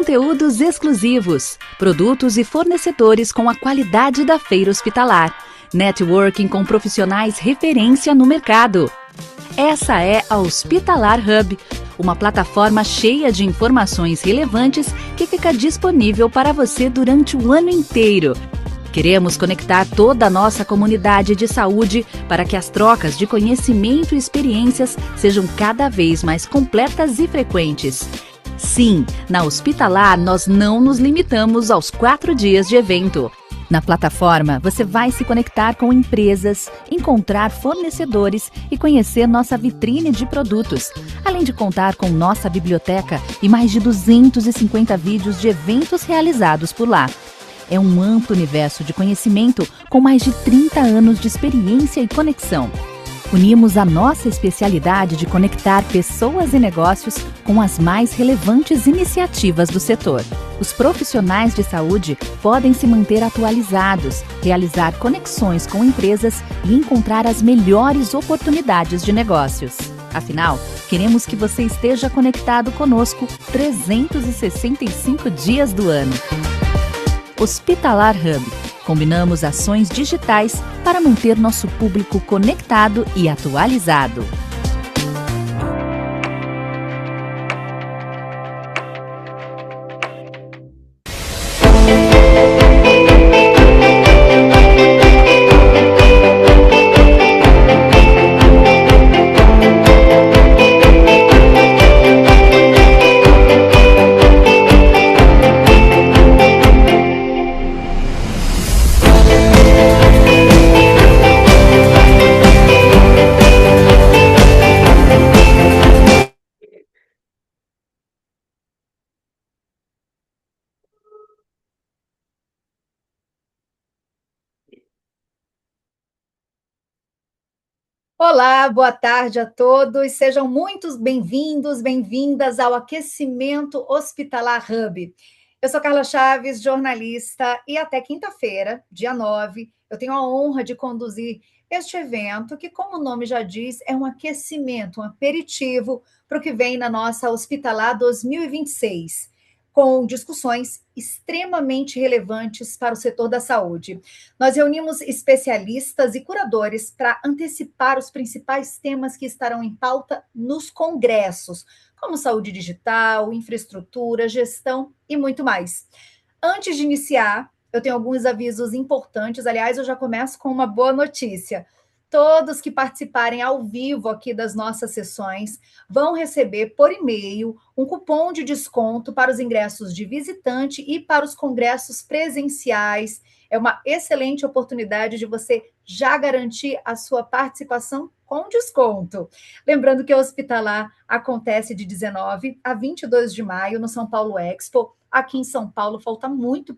conteúdos exclusivos, produtos e fornecedores com a qualidade da feira hospitalar, networking com profissionais referência no mercado. Essa é a Hospitalar Hub, uma plataforma cheia de informações relevantes que fica disponível para você durante o ano inteiro. Queremos conectar toda a nossa comunidade de saúde para que as trocas de conhecimento e experiências sejam cada vez mais completas e frequentes. Sim, na Hospitalar nós não nos limitamos aos 4 dias de evento. Na plataforma, você vai se conectar com empresas, encontrar fornecedores e conhecer nossa vitrine de produtos, além de contar com nossa biblioteca e mais de 250 vídeos de eventos realizados por lá. É um amplo universo de conhecimento com mais de 30 anos de experiência e conexão. Unimos a nossa especialidade de conectar pessoas e negócios com as mais relevantes iniciativas do setor. Os profissionais de saúde podem se manter atualizados, realizar conexões com empresas e encontrar as melhores oportunidades de negócios. Afinal, queremos que você esteja conectado conosco 365 dias do ano. Hospitalar Hub. Combinamos ações digitais para manter nosso público conectado e atualizado. Olá, boa tarde a todos. Sejam muito bem-vindos, bem-vindas ao Aquecimento Hospitalar Hub. Eu sou Carla Chaves, jornalista, e até quinta-feira, dia 9, eu tenho a honra de conduzir este evento, que, como o nome já diz, é um aquecimento, um aperitivo para o que vem na nossa Hospitalar 2026, com discussões extremamente relevantes para o setor da saúde. Nós reunimos especialistas e curadores para antecipar os principais temas que estarão em pauta nos congressos, como saúde digital, infraestrutura, gestão e muito mais. Antes de iniciar, eu tenho alguns avisos importantes. Aliás, eu já começo com uma boa notícia. Todos que participarem ao vivo aqui das nossas sessões vão receber por e-mail um cupom de desconto para os ingressos de visitante e para os congressos presenciais. É uma excelente oportunidade de você já garantir a sua participação com desconto. Lembrando que o Hospitalar acontece de 19 a 22 de maio no São Paulo Expo. Aqui em São Paulo falta muito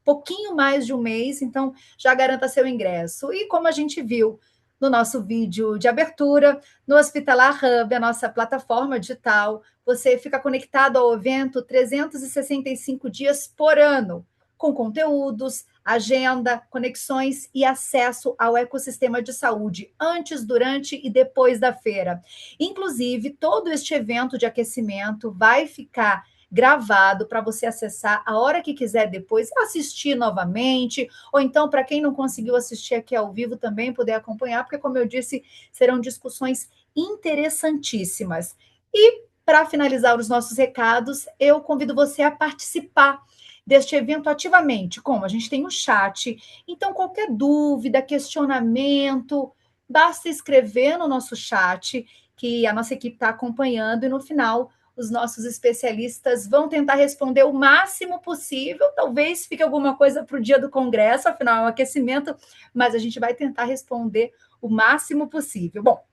pouquinho mais de um mês, então já garanta seu ingresso. E como a gente viu no nosso vídeo de abertura, no Hospitalar Hub, a nossa plataforma digital, você fica conectado ao evento 365 dias por ano, com conteúdos, agenda, conexões e acesso ao ecossistema de saúde, antes, durante e depois da feira. Inclusive, todo este evento de aquecimento vai ficar gravado para você acessar a hora que quiser depois, assistir novamente, ou então, para quem não conseguiu assistir aqui ao vivo, também poder acompanhar, porque, como eu disse, serão discussões interessantíssimas. E, para finalizar os nossos recados, eu convido você a participar deste evento ativamente. Como? A gente tem um chat, então qualquer dúvida, questionamento, basta escrever no nosso chat, que a nossa equipe está acompanhando, e no final os nossos especialistas vão tentar responder o máximo possível. Talvez fique alguma coisa para o dia do congresso, afinal é um aquecimento, mas a gente vai tentar responder o máximo possível. Bom,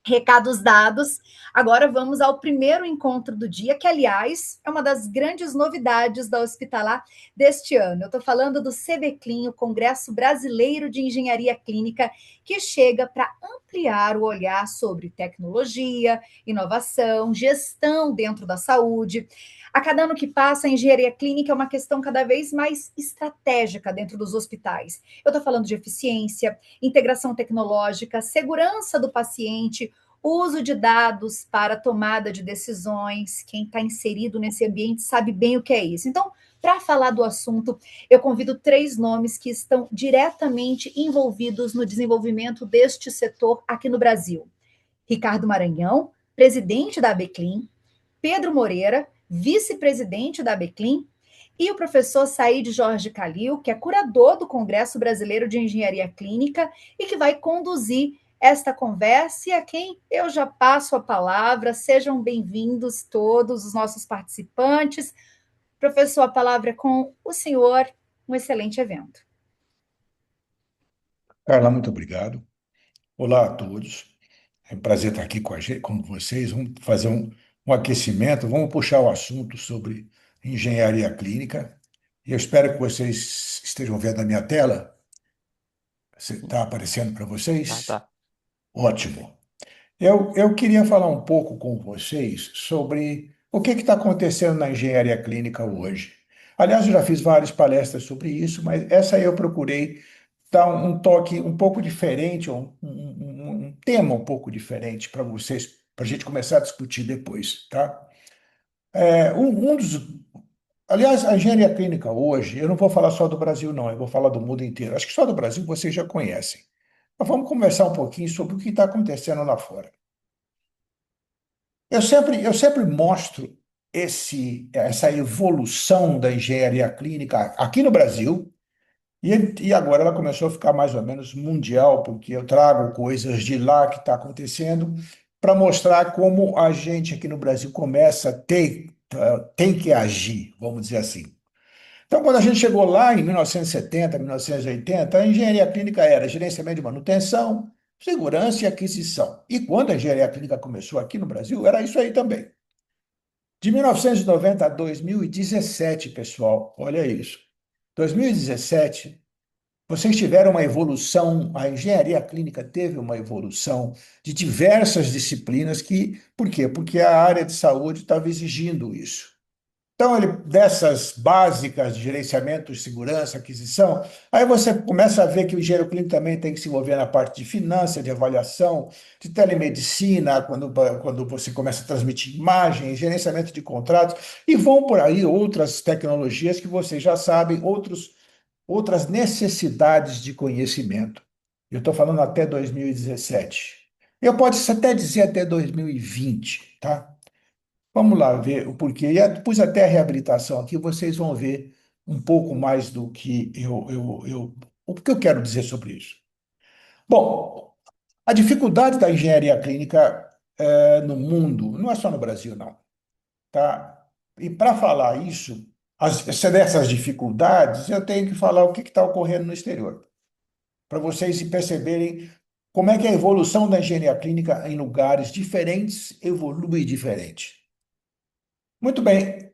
recados dados, agora vamos ao primeiro encontro do dia, que, aliás, é uma das grandes novidades da Hospitalar deste ano. Eu estou falando do CBCLIN, o Congresso Brasileiro de Engenharia Clínica, que chega para ampliar o olhar sobre tecnologia, inovação, gestão dentro da saúde. A cada ano que passa, a engenharia clínica é uma questão cada vez mais estratégica dentro dos hospitais. Eu estou falando de eficiência, integração tecnológica, segurança do paciente, O uso de dados para tomada de decisões, quem está inserido nesse ambiente sabe bem o que é isso. Então, para falar do assunto, eu convido três nomes que estão diretamente envolvidos no desenvolvimento deste setor aqui no Brasil: Ricardo Maranhão, presidente da ABCLIN; Pedro Moreira, vice-presidente da ABCLIN; e o professor Said Jorge Calil, que é curador do Congresso Brasileiro de Engenharia Clínica e que vai conduzir esta conversa, e a quem eu já passo a palavra. Sejam bem-vindos todos os nossos participantes. Professor, a palavra é com o senhor. Um excelente evento. Carla, muito obrigado. Olá a todos. É um prazer estar aqui com vocês. Vamos fazer um aquecimento, vamos puxar o assunto sobre engenharia clínica. E eu espero que vocês estejam vendo a minha tela. Está aparecendo para Tá, vocês? tá. Ótimo. Eu queria falar um pouco com vocês sobre o que está acontecendo na engenharia clínica hoje. Aliás, eu já fiz várias palestras sobre isso, mas essa aí eu procurei dar um toque um pouco diferente, um tema um pouco diferente para vocês, para a gente começar a discutir depois, tá? É, um dos, aliás, a engenharia clínica hoje, eu não vou falar só do Brasil, não, eu vou falar do mundo inteiro. Acho que só do Brasil vocês já conhecem. Mas vamos conversar um pouquinho sobre o que está acontecendo lá fora. Eu sempre mostro essa evolução da engenharia clínica aqui no Brasil, e agora ela começou a ficar mais ou menos mundial, porque eu trago coisas de lá que está acontecendo para mostrar como a gente aqui no Brasil começa a tem que agir, vamos dizer assim. Então, quando a gente chegou lá em 1970, 1980, a engenharia clínica era gerenciamento de manutenção, segurança e aquisição. E quando a engenharia clínica começou aqui no Brasil, era isso aí também. De 1990 a 2017, pessoal, olha isso. 2017, vocês tiveram uma evolução, a engenharia clínica teve uma evolução de diversas disciplinas por quê? Porque a área de saúde estava exigindo isso. Então, dessas básicas de gerenciamento, segurança, aquisição, aí você começa a ver que o engenheiro clínico também tem que se envolver na parte de finanças, de avaliação, de telemedicina, quando você começa a transmitir imagem, gerenciamento de contratos, e vão por aí outras tecnologias que vocês já sabem, outras necessidades de conhecimento. Eu estou falando até 2017. Eu posso até dizer até 2020, tá? Vamos lá ver o porquê. E pus até a reabilitação aqui, vocês vão ver um pouco mais do que o que eu quero dizer sobre isso. Bom, a dificuldade da engenharia clínica no mundo, não é só no Brasil, não, tá? E para falar isso, dessas dificuldades, eu tenho que falar o que está ocorrendo no exterior, para vocês perceberem como é que a evolução da engenharia clínica em lugares diferentes evolui diferente. Muito bem.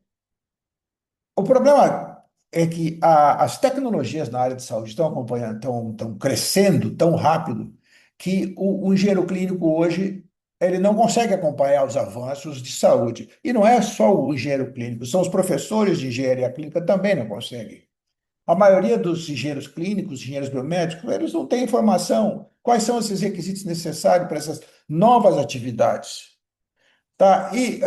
O problema é que as tecnologias na área de saúde estão acompanhando, estão crescendo tão rápido que o engenheiro clínico hoje ele não consegue acompanhar os avanços de saúde. E não é só o engenheiro clínico, são os professores de engenharia clínica também não conseguem. A maioria dos engenheiros clínicos, engenheiros biomédicos, eles não têm informação. Quais são esses requisitos necessários para essas novas atividades? Tá? E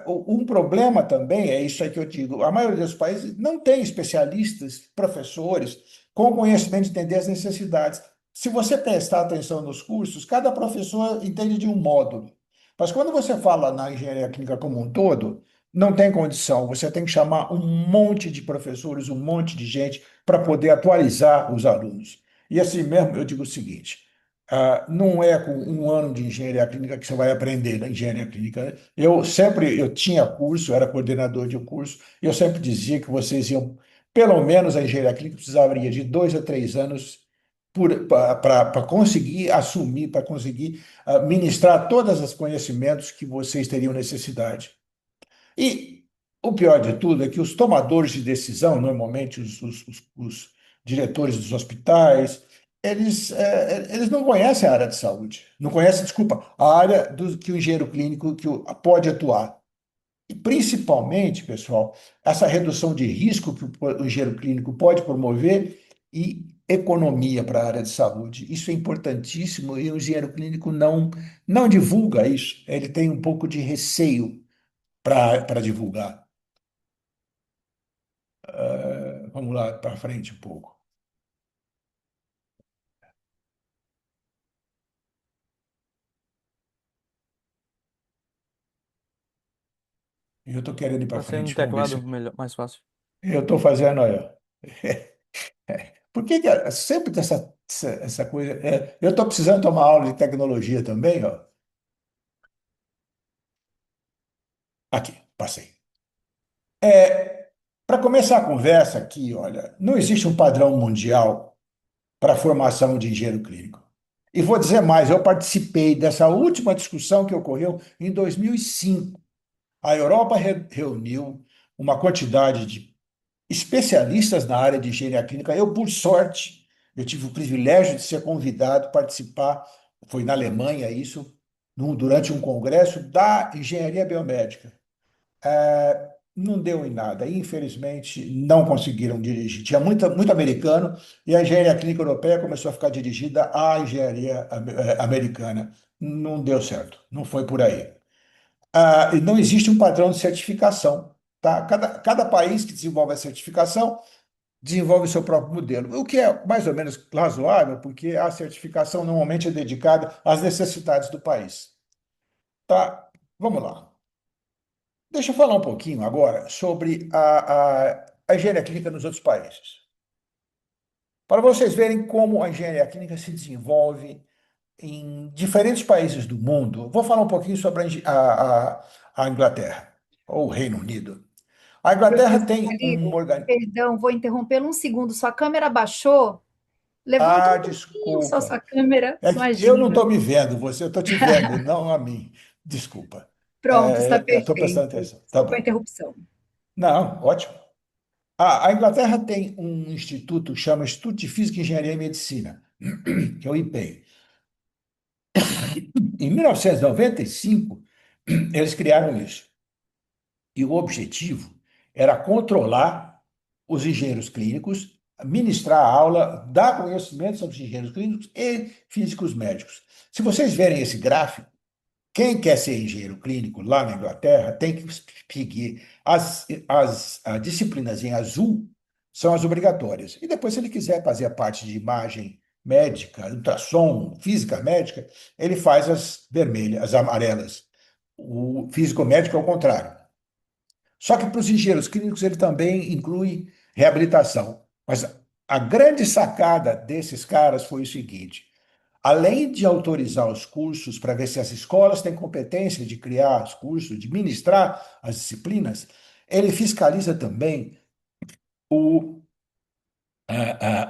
um problema também, é isso aí que eu digo, a maioria dos países não tem especialistas, professores, com conhecimento de entender as necessidades. Se você prestar atenção nos cursos, cada professor entende de um módulo. Mas quando você fala na engenharia clínica como um todo, não tem condição. Você tem que chamar um monte de professores, um monte de gente para poder atualizar os alunos. E assim mesmo, eu digo o seguinte: não é com um ano de engenharia clínica que você vai aprender na engenharia clínica. Eu tinha curso, era coordenador de um curso, e eu sempre dizia que vocês iam, pelo menos a engenharia clínica precisaria de 2 a 3 anos para conseguir assumir, para conseguir ministrar todos os conhecimentos que vocês teriam necessidade. E o pior de tudo é que os tomadores de decisão, normalmente os diretores dos hospitais, eles não conhecem a área de saúde, não conhecem, desculpa, a área que o engenheiro clínico pode atuar. E principalmente, pessoal, essa redução de risco que o engenheiro clínico pode promover e economia para a área de saúde. Isso é importantíssimo e o engenheiro clínico não divulga isso. Ele tem um pouco de receio para divulgar. Vamos lá para frente um pouco. Eu estou querendo ir para Passei no frente. Vamos ver teclado, se melhor, mais fácil. eu estou fazendo aí, ó. Por que sempre tem essa coisa? Eu estou precisando tomar aula de tecnologia também, ó. Aqui, passei. Para começar a conversa aqui, olha, não existe um padrão mundial para a formação de engenheiro clínico. E vou dizer mais, eu participei dessa última discussão que ocorreu em 2005. A Europa reuniu uma quantidade de especialistas na área de engenharia clínica. Eu, por sorte, eu tive o privilégio de ser convidado a participar, foi na Alemanha isso, durante um congresso da engenharia biomédica. Não deu em nada. Infelizmente, não conseguiram dirigir. Tinha muito americano e a engenharia clínica europeia começou a ficar dirigida à engenharia americana. Não deu certo. Não foi por aí. E não existe um padrão de certificação. Tá? Cada país que desenvolve a certificação desenvolve o seu próprio modelo, o que é mais ou menos razoável, porque a certificação normalmente é dedicada às necessidades do país. Tá? Vamos lá. Deixa eu falar um pouquinho agora sobre a engenharia clínica nos outros países. Para vocês verem como a engenharia clínica se desenvolve em diferentes países do mundo, vou falar um pouquinho sobre a Inglaterra, ou o Reino Unido. A Inglaterra Professor tem um Calil, organismo. perdão, vou interrompê-lo um segundo. Sua câmera baixou? Levanta Ah, um pouquinho só sua desculpa. câmera, É que eu não imagina. estou me vendo, eu estou te vendo, não a mim. Desculpa. Pronto, está Eu estou prestando perfeito. atenção. Tá Desculpa a bom. interrupção. Não, ótimo. A Inglaterra tem um instituto que chama Instituto de Física, Engenharia e Medicina, que é o IPEI. Em 1995, eles criaram isso. E o objetivo era controlar os engenheiros clínicos, ministrar a aula, dar conhecimento sobre os engenheiros clínicos e físicos médicos. Se vocês verem esse gráfico, quem quer ser engenheiro clínico lá na Inglaterra tem que seguir as disciplinas em azul, são as obrigatórias. E depois, se ele quiser fazer a parte de imagem médica, ultrassom, física médica, ele faz as vermelhas, as amarelas. O físico médico é o contrário. Só que para os engenheiros clínicos ele também inclui reabilitação. Mas a grande sacada desses caras foi o seguinte: além de autorizar os cursos para ver se as escolas têm competência de criar os cursos, de ministrar as disciplinas, ele fiscaliza também o,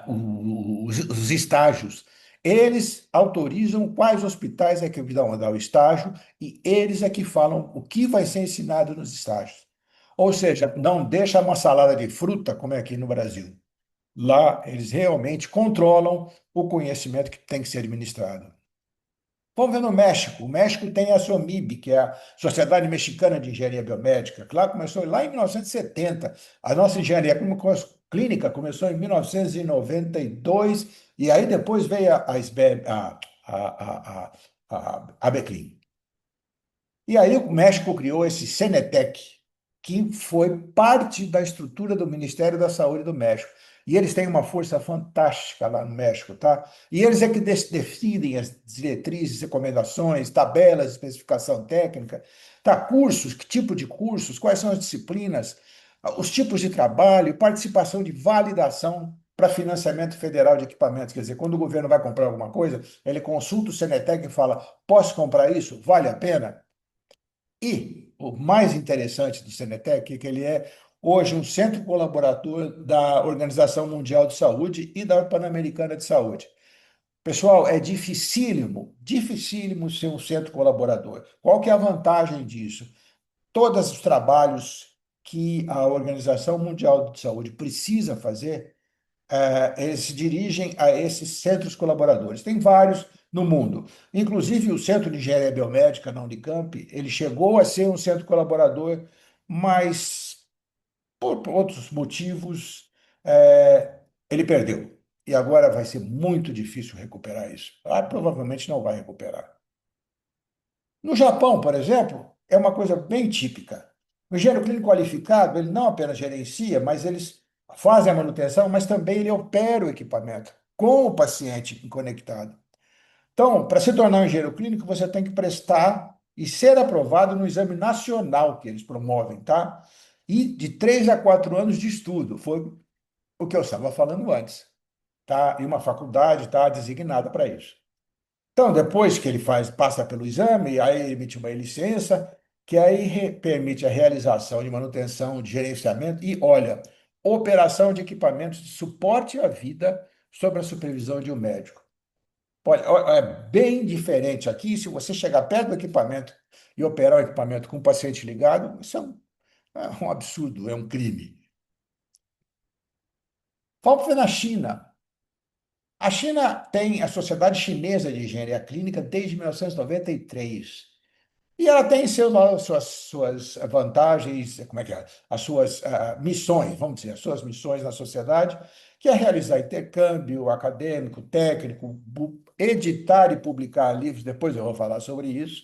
os estágios. Eles autorizam quais hospitais é que vão dar o estágio e eles é que falam o que vai ser ensinado nos estágios. Ou seja, não deixa uma salada de fruta como é aqui no Brasil. Lá eles realmente controlam o conhecimento que tem que ser administrado. Vamos ver no México. O México tem a SOMIB, que é a Sociedade Mexicana de Engenharia Biomédica, que lá começou lá em 1970. A nossa engenharia clínica começou em 1992, e aí depois veio a SBEM, a Beclin. E aí o México criou esse Cenetec, que foi parte da estrutura do Ministério da Saúde do México. E eles têm uma força fantástica lá no México, tá? E eles é que decidem as diretrizes, recomendações, tabelas de especificação técnica, tá? Cursos, que tipo de cursos, quais são as disciplinas, os tipos de trabalho, participação de validação para financiamento federal de equipamentos. Quer dizer, quando o governo vai comprar alguma coisa, ele consulta o Cenetec e fala: posso comprar isso? Vale a pena? E o mais interessante do Cenetec é que ele é hoje um centro colaborador da Organização Mundial de Saúde e da Pan-Americana de Saúde. Pessoal, é dificílimo, dificílimo ser um centro colaborador. Qual que é a vantagem disso? Todos os trabalhos que a Organização Mundial de Saúde precisa fazer, eles se dirigem a esses centros colaboradores. Tem vários no mundo. Inclusive, o Centro de Engenharia Biomédica na Unicamp, ele chegou a ser um centro colaborador, mas por outros motivos, ele perdeu. e agora vai ser muito difícil recuperar isso. Provavelmente não vai recuperar. No Japão, por exemplo, é uma coisa bem típica. O engenheiro clínico qualificado, ele não apenas gerencia, mas eles fazem a manutenção, mas também ele opera o equipamento com o paciente conectado. Então, para se tornar um engenheiro clínico, você tem que prestar e ser aprovado no exame nacional que eles promovem, tá? E de 3 a 4 anos de estudo, foi o que eu estava falando antes, tá? E uma faculdade está designada para isso. Então, depois que ele passa pelo exame, aí ele emite uma licença, que aí permite a realização de manutenção, de gerenciamento e, olha, operação de equipamentos de suporte à vida sob a supervisão de um médico. Olha, é bem diferente aqui. Se você chegar perto do equipamento e operar o equipamento com o paciente ligado, isso é um absurdo, é um crime. Vamos ver na China. A China tem a Sociedade Chinesa de Engenharia Clínica desde 1993. E ela tem suas vantagens, como é que é? As suas missões, vamos dizer, as suas missões na sociedade, que é realizar intercâmbio acadêmico, técnico, editar e publicar livros, depois eu vou falar sobre isso.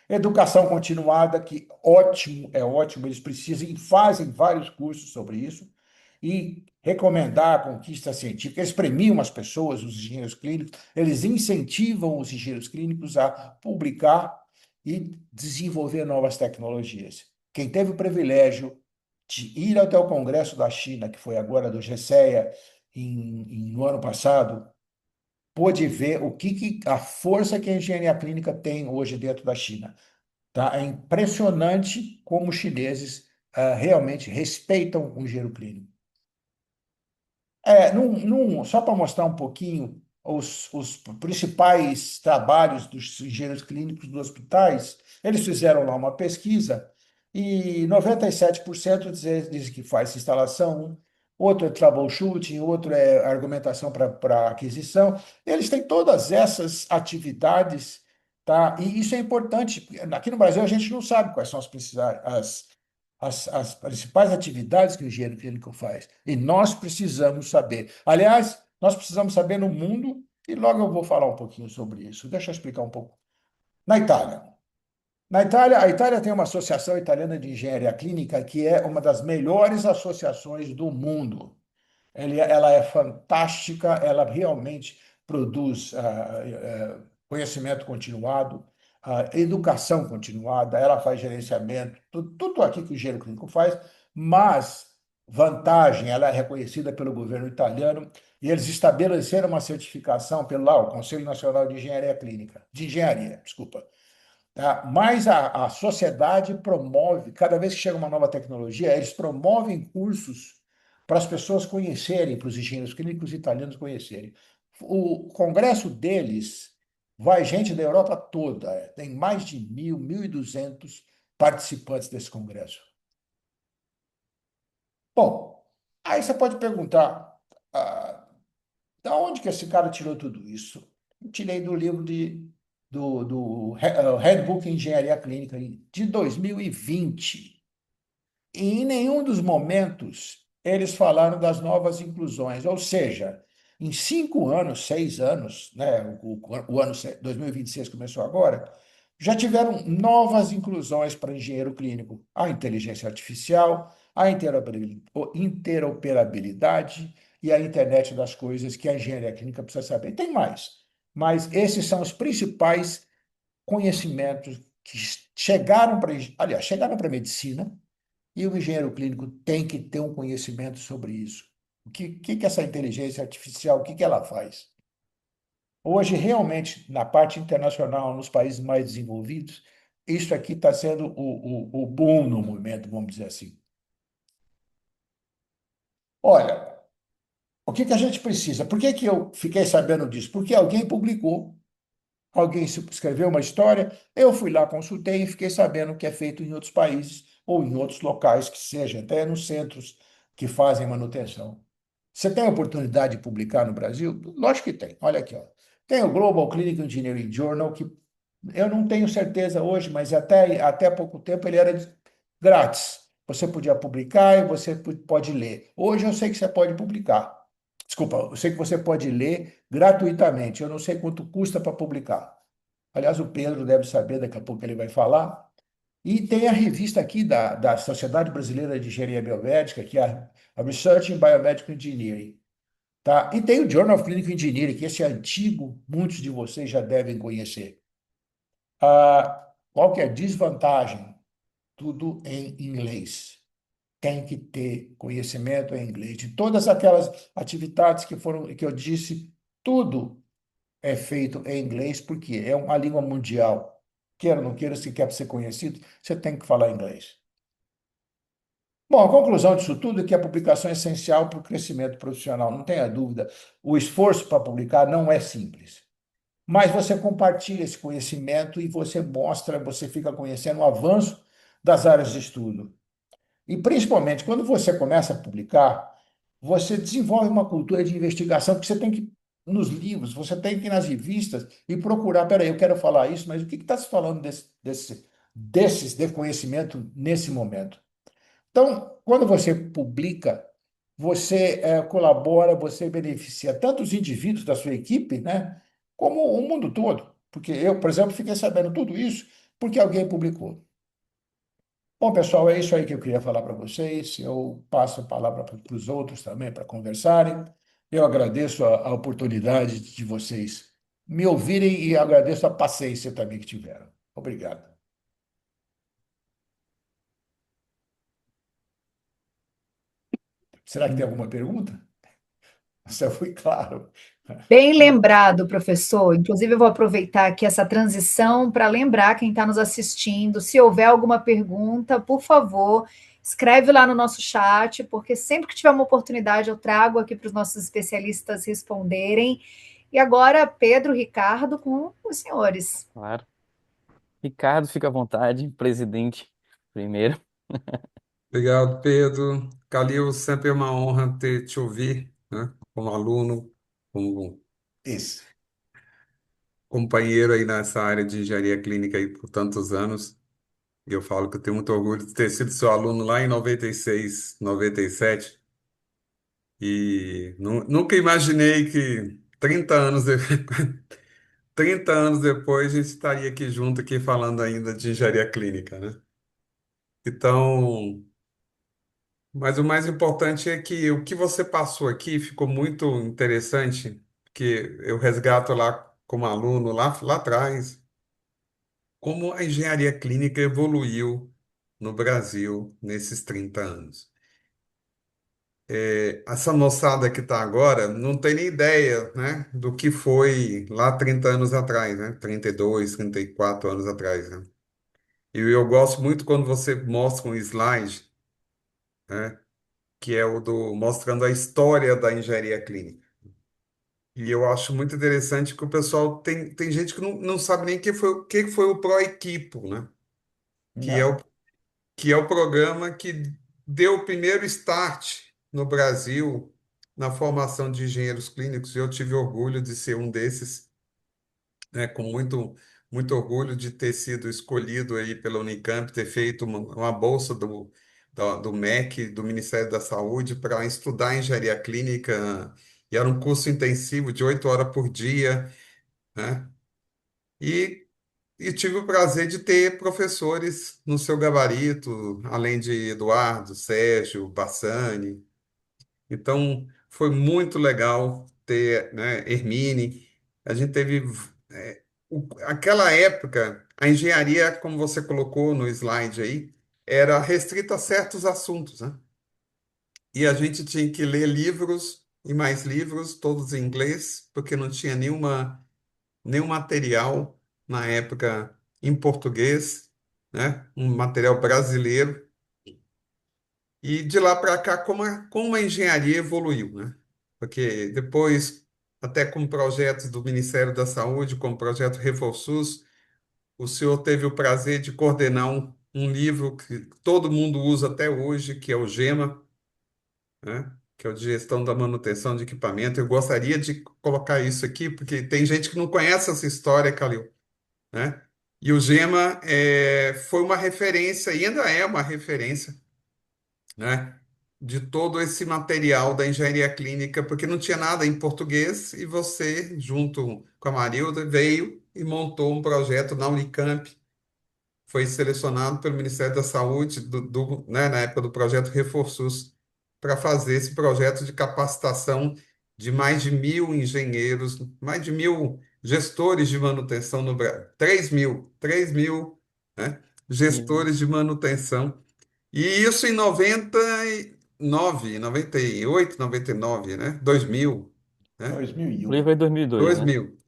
Educação continuada, que ótimo, é ótimo, eles precisam e fazem vários cursos sobre isso. E recomendar a conquista científica, eles premiam as pessoas, os engenheiros clínicos, eles incentivam os engenheiros clínicos a publicar e desenvolver novas tecnologias. Quem teve o privilégio de ir até o Congresso da China, que foi agora do GCEA, no ano passado, pôde ver a força que a engenharia clínica tem hoje dentro da China. Tá? É impressionante como os chineses realmente respeitam o engenheiro clínico. Só para mostrar um pouquinho os principais trabalhos dos engenheiros clínicos dos hospitais, eles fizeram lá uma pesquisa e 97% dizem que faz instalação, outro é troubleshooting, outro é argumentação para aquisição. Eles têm todas essas atividades, tá? E isso é importante. Aqui no Brasil a gente não sabe quais são as principais atividades que o engenheiro clínico faz. E nós precisamos saber. Aliás, nós precisamos saber no mundo, e logo eu vou falar um pouquinho sobre isso. Deixa eu explicar um pouco. Na Itália. A Itália tem uma associação italiana de engenharia clínica que é uma das melhores associações do mundo. Ela é fantástica, ela realmente produz conhecimento continuado, educação continuada, ela faz gerenciamento, tudo aqui que o engenheiro clínico faz, mas vantagem, ela é reconhecida pelo governo italiano e eles estabeleceram uma certificação pelo lá, o Conselho Nacional de Engenharia Clínica, de Engenharia, desculpa. Tá? Mas a sociedade promove, cada vez que chega uma nova tecnologia, eles promovem cursos para as pessoas conhecerem, para os engenheiros clínicos italianos conhecerem. O congresso deles vai gente da Europa toda, tem mais de 1.200 participantes desse congresso. Bom, aí você pode perguntar, da onde que esse cara tirou tudo isso? Eu tirei do livro do Handbook em Engenharia Clínica de 2020. E em nenhum dos momentos eles falaram das novas inclusões, ou seja, em 5 anos, 6 anos, né, o ano 2026 começou agora, já tiveram novas inclusões para engenheiro clínico. A inteligência artificial, a interoperabilidade e a internet das coisas que a engenharia clínica precisa saber. Tem mais, mas esses são os principais conhecimentos que chegaram para a medicina, e o engenheiro clínico tem que ter um conhecimento sobre isso. O que essa inteligência artificial, o que ela faz? Hoje, realmente, na parte internacional, nos países mais desenvolvidos, isso aqui está sendo o boom no momento, vamos dizer assim. Olha, o que a gente precisa? Por que eu fiquei sabendo disso? Porque alguém publicou, alguém escreveu uma história, eu fui lá, consultei e fiquei sabendo que é feito em outros países ou em outros locais que seja, até nos centros que fazem manutenção. Você tem a oportunidade de publicar no Brasil? Lógico que tem. Olha aqui, ó. Tem o Global Clinical Engineering Journal, que eu não tenho certeza hoje, mas até pouco tempo ele era grátis. Você podia publicar e você pode ler. Hoje eu sei que você pode publicar. Desculpa, eu sei que você pode ler gratuitamente. Eu não sei quanto custa para publicar. Aliás, o Pedro deve saber, daqui a pouco ele vai falar. E tem a revista aqui da Sociedade Brasileira de Engenharia Biomédica, que é a Research in Biomedical Engineering. Tá? E tem o Journal of Clinical Engineering, que esse é antigo, muitos de vocês já devem conhecer. Qual que é a desvantagem? Tudo em inglês. Tem que ter conhecimento em inglês. De todas aquelas atividades que eu disse, tudo é feito em inglês, porque é uma língua mundial. Queira ou não queira, se quer ser conhecido, você tem que falar inglês. Bom, a conclusão disso tudo é que a publicação é essencial para o crescimento profissional, não tenha dúvida. O esforço para publicar não é simples, mas você compartilha esse conhecimento e você mostra, você fica conhecendo o avanço das áreas de estudo. E principalmente quando você começa a publicar, você desenvolve uma cultura de investigação, porque você tem que ir nos livros, você tem que ir nas revistas e procurar, peraí, eu quero falar isso, mas o que está se falando desses de conhecimento nesse momento? Então, quando você publica, você colabora, você beneficia tanto os indivíduos da sua equipe, né, como o mundo todo. Porque eu, por exemplo, fiquei sabendo tudo isso porque alguém publicou. Bom, pessoal, é isso aí que eu queria falar para vocês. Eu passo a palavra para os outros também para conversarem. Eu agradeço a oportunidade de vocês me ouvirem e agradeço a paciência também que tiveram. Obrigado. Será que tem alguma pergunta? Você foi claro. Bem lembrado, professor. Inclusive, eu vou aproveitar aqui essa transição para lembrar quem está nos assistindo. Se houver alguma pergunta, por favor, escreve lá no nosso chat, porque sempre que tiver uma oportunidade, eu trago aqui para os nossos especialistas responderem. E agora, Pedro, Ricardo, com os senhores. Claro. Ricardo, fica à vontade, presidente primeiro. Obrigado, Pedro. Calil, sempre é uma honra ter te ouvir, né? Como aluno, como Isso. companheiro aí nessa área de engenharia clínica aí por tantos anos. E eu falo que eu tenho muito orgulho de ter sido seu aluno lá em 96, 97. Nunca imaginei que 30 anos, 30 anos depois a gente estaria aqui junto, aqui falando ainda de engenharia clínica, né? Então, mas o mais importante é que o que você passou aqui ficou muito interessante, que eu resgato lá como aluno, lá atrás, como a engenharia clínica evoluiu no Brasil nesses 30 anos. Essa moçada que está agora não tem nem ideia, né, do que foi lá 30 anos atrás, né, 32, 34 anos atrás, né? E eu gosto muito quando você mostra um slide, né, que é o do mostrando a história da engenharia clínica. E eu acho muito interessante que o pessoal tem gente que não sabe nem o que foi o ProEquipo, né? Que é o, Não. que é o programa que deu o primeiro start no Brasil na formação de engenheiros clínicos. E eu tive orgulho de ser um desses, né? Com muito orgulho de ter sido escolhido aí pela Unicamp, ter feito uma bolsa do MEC, do Ministério da Saúde, para estudar engenharia clínica. E era um curso intensivo de 8 horas por dia, né? E, e tive o prazer de ter professores no seu gabarito, além de Eduardo, Sérgio, Bassani. Então, foi muito legal ter, né, Hermine. A gente teve, aquela época, a engenharia, como você colocou no slide aí, era restrita a certos assuntos, né? E a gente tinha que ler livros e mais livros, todos em inglês, porque não tinha nenhum material na época em português, né? Um material brasileiro. E de lá para cá, como a engenharia evoluiu, né? Porque depois, até com projetos do Ministério da Saúde, como o projeto RefoSUS, o senhor teve o prazer de coordenar um livro que todo mundo usa até hoje, que é o GEMA, né? Que é o de gestão da manutenção de equipamento. Eu gostaria de colocar isso aqui, porque tem gente que não conhece essa história, Calil, né? E o GEMA foi uma referência, e ainda é uma referência, né? de todo esse material da engenharia clínica, porque não tinha nada em português, e você, junto com a Marilda, veio e montou um projeto na Unicamp, foi selecionado pelo Ministério da Saúde, né, na época do projeto ReforSUS, para fazer esse projeto de capacitação de mais de 1.000 engenheiros, mais de 1.000 gestores de manutenção no Brasil, 3.000, né, E gestores de manutenção. E isso em 99, 98, 99, né? 2000, né? o livro 2001. é 2002, dois né? mil.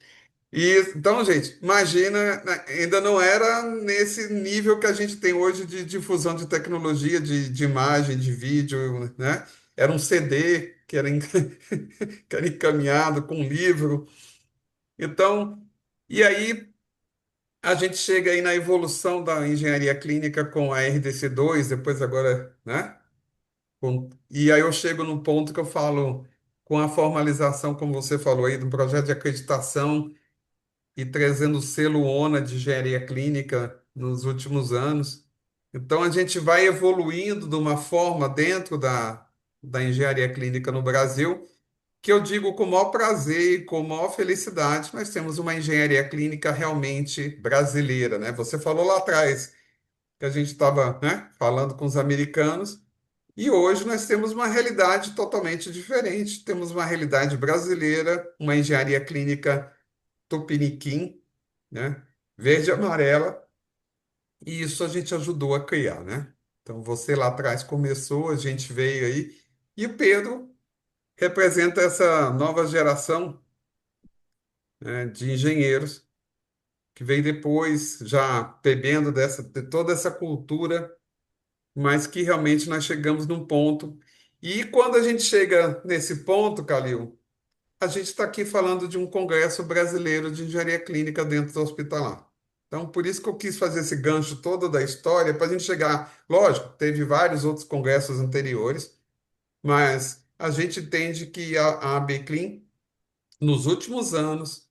E, então, gente, imagina, né, ainda não era nesse nível que a gente tem hoje de difusão de tecnologia, de imagem, de vídeo, né? Era um CD que era, que era encaminhado com um livro. Então, e aí a gente chega aí na evolução da engenharia clínica com a RDC2, depois agora, né? E aí eu chego num ponto que eu falo, com a formalização, como você falou aí, do projeto de acreditação e trazendo o selo ONA de engenharia clínica nos últimos anos. Então, a gente vai evoluindo de uma forma dentro da engenharia clínica no Brasil, que eu digo com o maior prazer e com a maior felicidade, nós temos uma engenharia clínica realmente brasileira, né? Você falou lá atrás que a gente estava, né, falando com os americanos, e hoje nós temos uma realidade totalmente diferente. Temos uma realidade brasileira, uma engenharia clínica tupiniquim, né? Verde e amarela, e isso a gente ajudou a criar, né? Então você lá atrás começou, a gente veio aí, e o Pedro representa essa nova geração, né, de engenheiros que veio depois, já bebendo de toda essa cultura, mas que realmente nós chegamos num ponto. E quando a gente chega nesse ponto, Calil, a gente está aqui falando de um congresso brasileiro de engenharia clínica dentro do hospitalar. Então, por isso que eu quis fazer esse gancho todo da história, para a gente chegar. Lógico, teve vários outros congressos anteriores, mas a gente entende que a ABCLIN, nos últimos anos,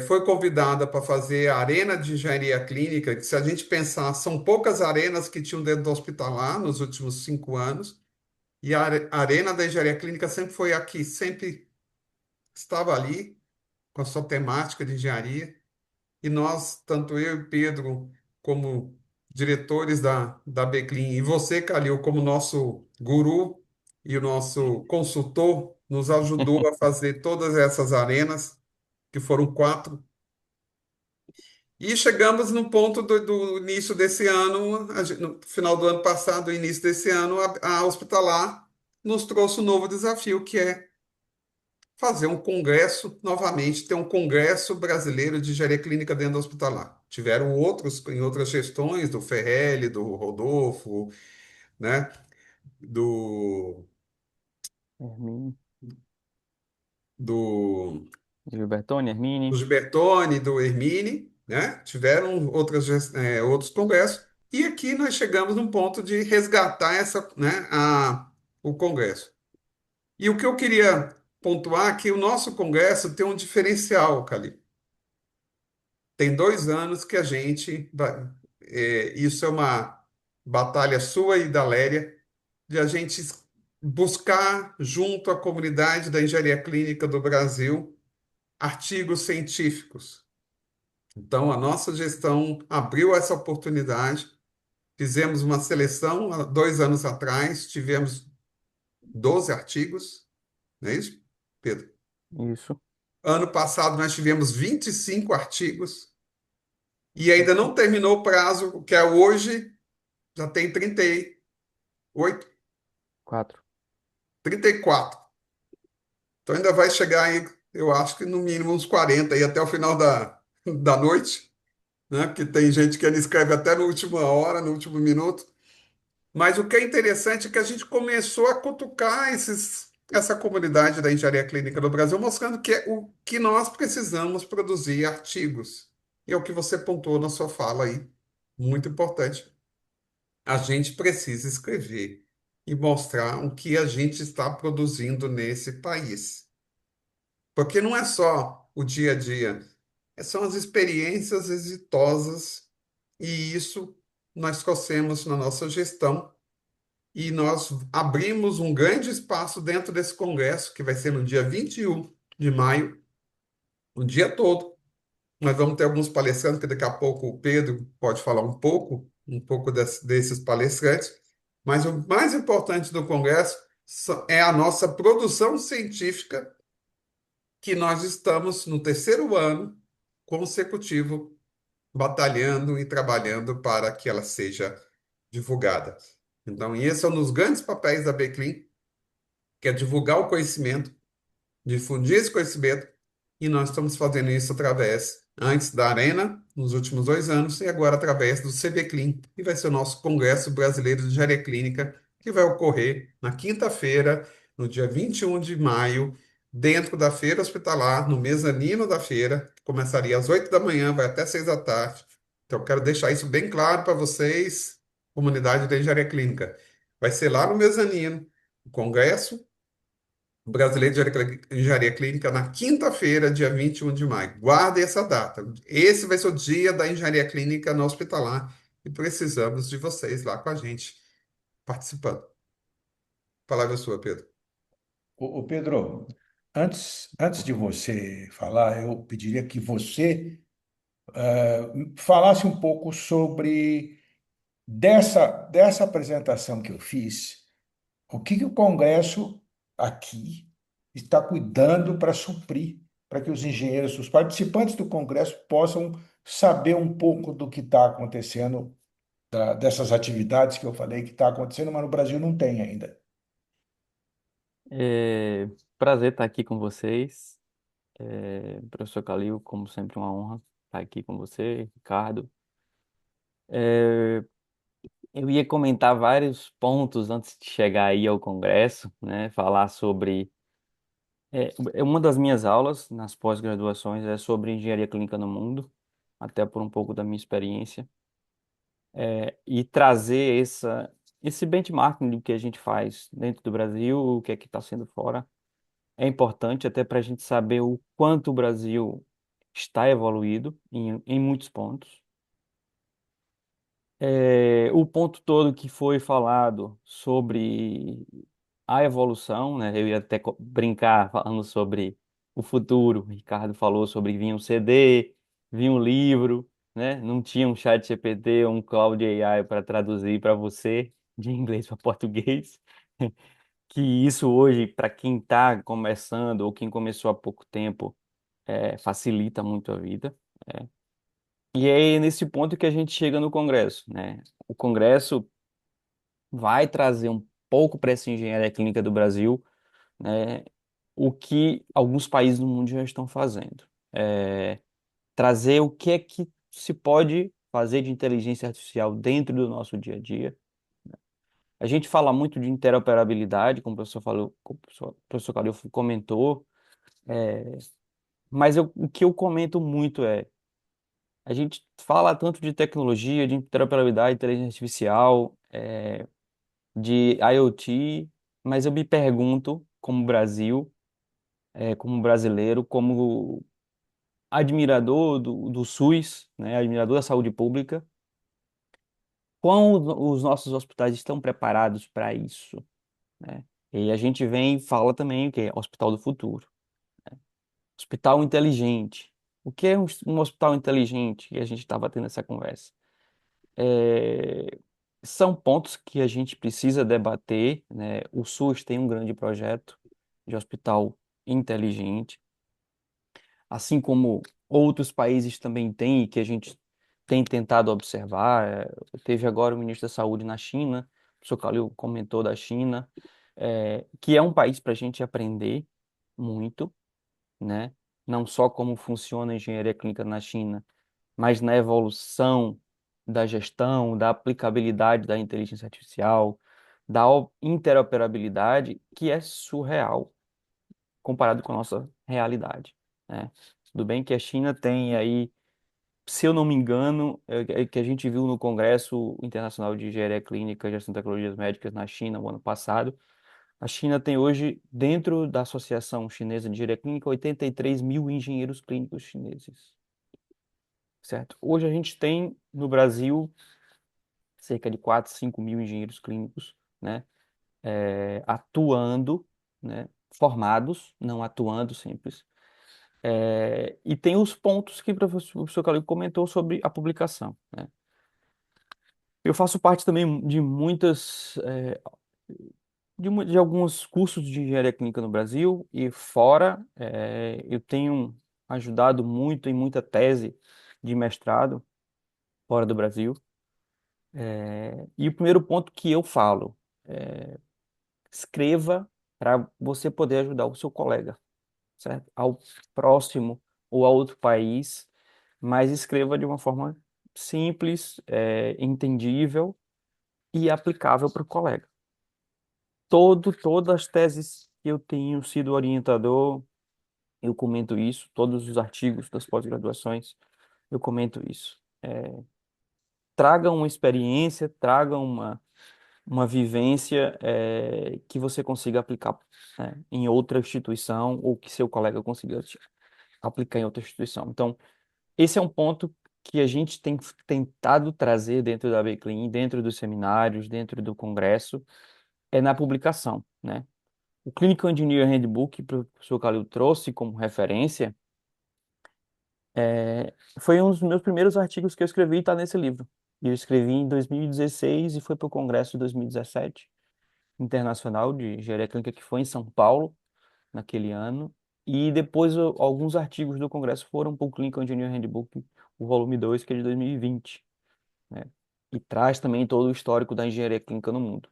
foi convidada para fazer a Arena de Engenharia Clínica, que se a gente pensar, são poucas arenas que tinham dentro do hospitalar nos últimos 5 anos, e a Arena da Engenharia Clínica sempre foi aqui, sempre estava ali, com a sua temática de engenharia, e nós, tanto eu e Pedro, como diretores da Beclin, e você, Calil, como nosso guru e o nosso consultor, nos ajudou a fazer todas essas arenas, que foram 4. E chegamos no ponto do início desse ano, no final do ano passado, início desse ano, a Hospitalar nos trouxe um novo desafio, que é fazer um congresso, novamente, ter um congresso brasileiro de engenharia clínica dentro do hospitalar. Tiveram outros em outras gestões, do Ferrelli, do Rodolfo, né, do, Hermine, do, Gilbertone, do Hermine. Gilbertoni, do Hermine, né? Tiveram outros congressos. E aqui nós chegamos num ponto de resgatar o congresso. E o que eu queria pontuar é que o nosso congresso tem um diferencial, Cali. Tem 2 anos que a gente. Isso é uma batalha sua e da Léria, de a gente buscar, junto à comunidade da engenharia clínica do Brasil, artigos científicos. Então, a nossa gestão abriu essa oportunidade. Fizemos uma seleção há 2 anos atrás, tivemos 12 artigos, não é isso, Pedro? Isso. Ano passado nós tivemos 25 artigos e ainda não terminou o prazo, que é hoje, já tem 38, 4. 34. Então ainda vai chegar aí, eu acho que no mínimo uns 40 aí até o final da noite, né? Porque tem gente que ele escreve até na última hora, no último minuto. Mas o que é interessante é que a gente começou a cutucar essa comunidade da engenharia clínica no Brasil, mostrando que é o que nós precisamos produzir artigos. E é o que você pontuou na sua fala aí, muito importante. A gente precisa escrever e mostrar o que a gente está produzindo nesse país. Porque não é só o dia a dia, são as experiências exitosas, e isso nós trouxemos na nossa gestão. e nós abrimos um grande espaço dentro desse congresso, que vai ser no dia 21 de maio, o dia todo. Nós vamos ter alguns palestrantes, que daqui a pouco o Pedro pode falar um pouco desses palestrantes, mas o mais importante do congresso é a nossa produção científica, que nós estamos no terceiro ano consecutivo batalhando e trabalhando para que ela seja divulgada. Então, e esse é um dos grandes papéis da Beclean, que é divulgar o conhecimento, difundir esse conhecimento, e nós estamos fazendo isso através, antes da Arena, nos últimos 2 anos, e agora através do CBClean, que vai ser o nosso Congresso Brasileiro de Engenharia Clínica, que vai ocorrer na quinta-feira, no dia 21 de maio, dentro da feira hospitalar, no mezanino da feira, que começaria às 8 da manhã, vai até 6 da tarde. Então, eu quero deixar isso bem claro para vocês, comunidade da engenharia clínica. Vai ser lá no mezanino, o congresso Brasileiro de Engenharia Clínica na quinta-feira, dia 21 de maio. Guardem essa data. Esse vai ser o dia da engenharia clínica no hospitalar e precisamos de vocês lá com a gente, participando. Palavra sua, Pedro. Ô Pedro, antes de você falar, eu pediria que você falasse um pouco sobre dessa apresentação que eu fiz, o que o Congresso aqui está cuidando para suprir, para que os engenheiros, os participantes do Congresso possam saber um pouco do que está acontecendo, dessas atividades que eu falei que está acontecendo, mas no Brasil não tem ainda. É, prazer estar aqui com vocês. Professor Calil, como sempre, uma honra estar aqui com você, Ricardo. É, eu ia comentar vários pontos antes de chegar aí ao Congresso, né? Falar sobre. Uma das minhas aulas nas pós-graduações é sobre engenharia clínica no mundo, até por um pouco da minha experiência, e trazer esse benchmarking do que a gente faz dentro do Brasil, o que é que está sendo fora. É importante até para a gente saber o quanto o Brasil está evoluído em muitos pontos. O ponto todo que foi falado sobre a evolução, né? Eu ia até brincar falando sobre o futuro. O Ricardo falou sobre vinha um CD, vinha um livro, né? Não tinha um chat GPT ou um Cloud AI para traduzir para você de inglês para português. Que isso hoje, para quem está começando ou quem começou há pouco tempo, facilita muito a vida. É. E é nesse ponto que a gente chega no Congresso, né? O Congresso vai trazer um pouco para essa engenharia clínica do Brasil, né, o que alguns países do mundo já estão fazendo. Trazer o que é que se pode fazer de inteligência artificial dentro do nosso dia a dia. A gente fala muito de interoperabilidade, como o professor falou, como o professor Calil comentou, mas o que eu comento muito a gente fala tanto de tecnologia, de interoperabilidade, inteligência artificial, de IoT, mas eu me pergunto, como Brasil, como brasileiro, como admirador do SUS, né, admirador da saúde pública, quão os nossos hospitais estão preparados para isso, né? E a gente vem e fala também o que é hospital do futuro, hospital inteligente. O que é um hospital inteligente? E a gente estava tendo essa conversa. É, são pontos que a gente precisa debater, né? O SUS tem um grande projeto de hospital inteligente, assim como outros países também têm, e que a gente tem tentado observar. Teve agora o ministro da Saúde na China, o professor Calil comentou da China, que é um país para a gente aprender muito, né? Não só como funciona a engenharia clínica na China, mas na evolução da gestão, da aplicabilidade da inteligência artificial, da interoperabilidade, que é surreal comparado com a nossa realidade, né? Tudo bem que a China tem aí, se eu não me engano, que a gente viu no Congresso Internacional de Engenharia Clínica e Gestão de Tecnologias Médicas na China, no ano passado, a China tem hoje, dentro da Associação Chinesa de Engenharia Clínica, 83 mil engenheiros clínicos chineses, certo? Hoje a gente tem no Brasil cerca de 4, 5 mil engenheiros clínicos né, atuando, né, formados, não atuando simples. E tem os pontos que o professor Calil comentou sobre a publicação, né? Eu faço parte também de de alguns cursos de engenharia clínica no Brasil e fora. Eu tenho ajudado muito em muita tese de mestrado fora do Brasil. E o primeiro ponto que eu falo, escreva para você poder ajudar o seu colega, certo? Ao próximo ou a outro país, mas escreva de uma forma simples, entendível e aplicável para o colega. Todas as teses que eu tenho sido orientador, eu comento isso, todos os artigos das pós-graduações, eu comento isso. Traga uma experiência, traga uma vivência que você consiga aplicar, né, em outra instituição ou que seu colega consiga aplicar em outra instituição. Então, esse é um ponto que a gente tem tentado trazer dentro da BClean, dentro dos seminários, dentro do congresso, na publicação, né? O Clinical Engineer Handbook, que o professor Calil trouxe como referência, foi um dos meus primeiros artigos que eu escrevi e está nesse livro. Eu escrevi em 2016 e foi para o congresso de 2017, internacional de engenharia clínica, que foi em São Paulo, naquele ano. E depois alguns artigos do congresso foram para o Clinical Engineer Handbook, o volume 2, que é de 2020, né? E traz também todo o histórico da engenharia clínica no mundo.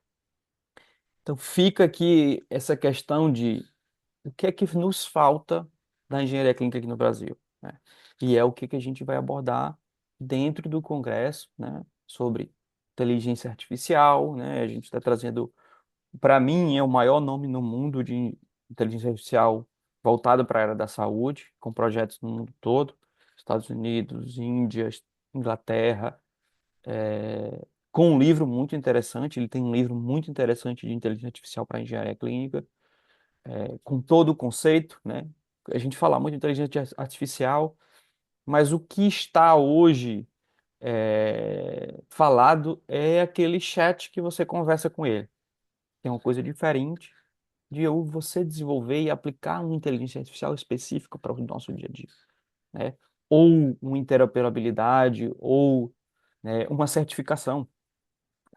Então fica aqui essa questão de o que é que nos falta da engenharia clínica aqui no Brasil, né? E é o que a gente vai abordar dentro do congresso, né? Sobre inteligência artificial, né? A gente está trazendo, para mim, é o maior nome no mundo de inteligência artificial voltado para a área da saúde, com projetos no mundo todo, Estados Unidos, Índia, Inglaterra, com um livro muito interessante. Ele tem um livro muito interessante de inteligência artificial para engenharia clínica, com todo o conceito, né? A gente fala muito de inteligência artificial, mas o que está hoje falado é aquele chat que você conversa com ele. Tem uma coisa diferente de você desenvolver e aplicar uma inteligência artificial específica para o nosso dia a dia, né? Ou uma interoperabilidade, ou, né, uma certificação.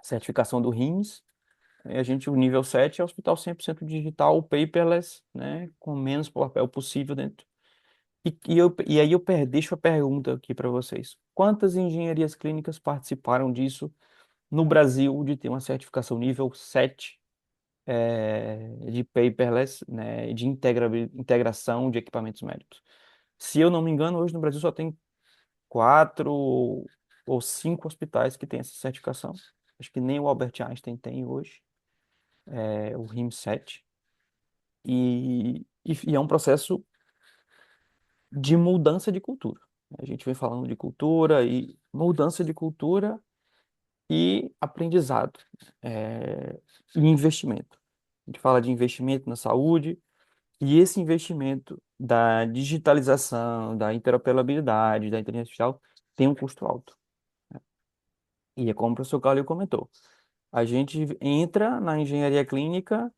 A certificação do RIMS, o nível 7 é hospital 100% digital, paperless, né, com menos papel possível dentro. E aí deixo a pergunta aqui para vocês. Quantas engenharias clínicas participaram disso no Brasil, de ter uma certificação nível 7, de paperless, né, de integração de equipamentos médicos? Se eu não me engano, hoje no Brasil só tem 4 ou 5 hospitais que têm essa certificação. Acho que nem o Albert Einstein tem hoje, o RIM7. E é um processo de mudança de cultura. A gente vem falando de cultura e mudança de cultura e aprendizado, e investimento. A gente fala de investimento na saúde, e esse investimento da digitalização, da interoperabilidade, da inteligência artificial tem um custo alto. E é como o professor Carlos comentou, a gente entra na engenharia clínica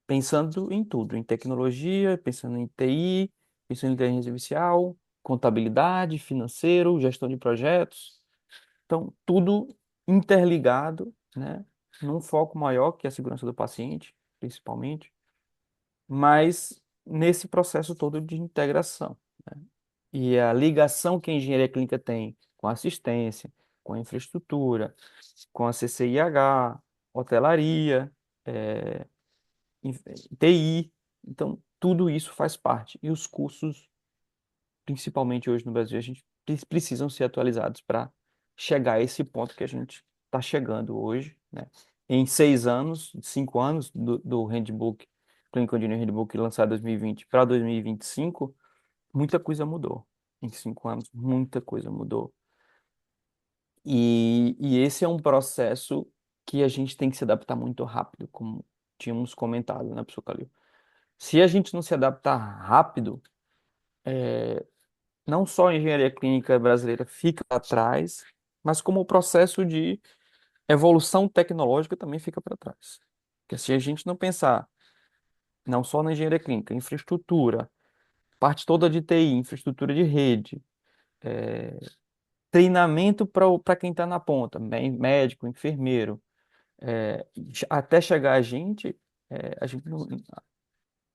pensando em tudo, em tecnologia, pensando em TI, pensando em inteligência artificial, contabilidade, financeiro, gestão de projetos. Então, tudo interligado, né, num foco maior, que é a segurança do paciente, principalmente, mas nesse processo todo de integração, né? E a ligação que a engenharia clínica tem com a assistência, com a infraestrutura, com a CCIH, hotelaria, eh, TI. Então, tudo isso faz parte. E os cursos, principalmente hoje no Brasil, a gente precisam ser atualizados para chegar a esse ponto que a gente está chegando hoje, né? Em 6 anos, 5 anos do Handbook, Clinical Engineering Handbook lançado em 2020 para 2025, muita coisa mudou. Em 5 anos, muita coisa mudou. E esse é um processo que a gente tem que se adaptar muito rápido, como tínhamos comentado, né, professor Calil? Se a gente não se adaptar rápido, não só a engenharia clínica brasileira fica atrás, mas como o processo de evolução tecnológica também fica para trás. Porque se a gente não pensar não só na engenharia clínica, infraestrutura, parte toda de TI, infraestrutura de rede, eh, treinamento para quem está na ponta, médico, enfermeiro, até chegar a gente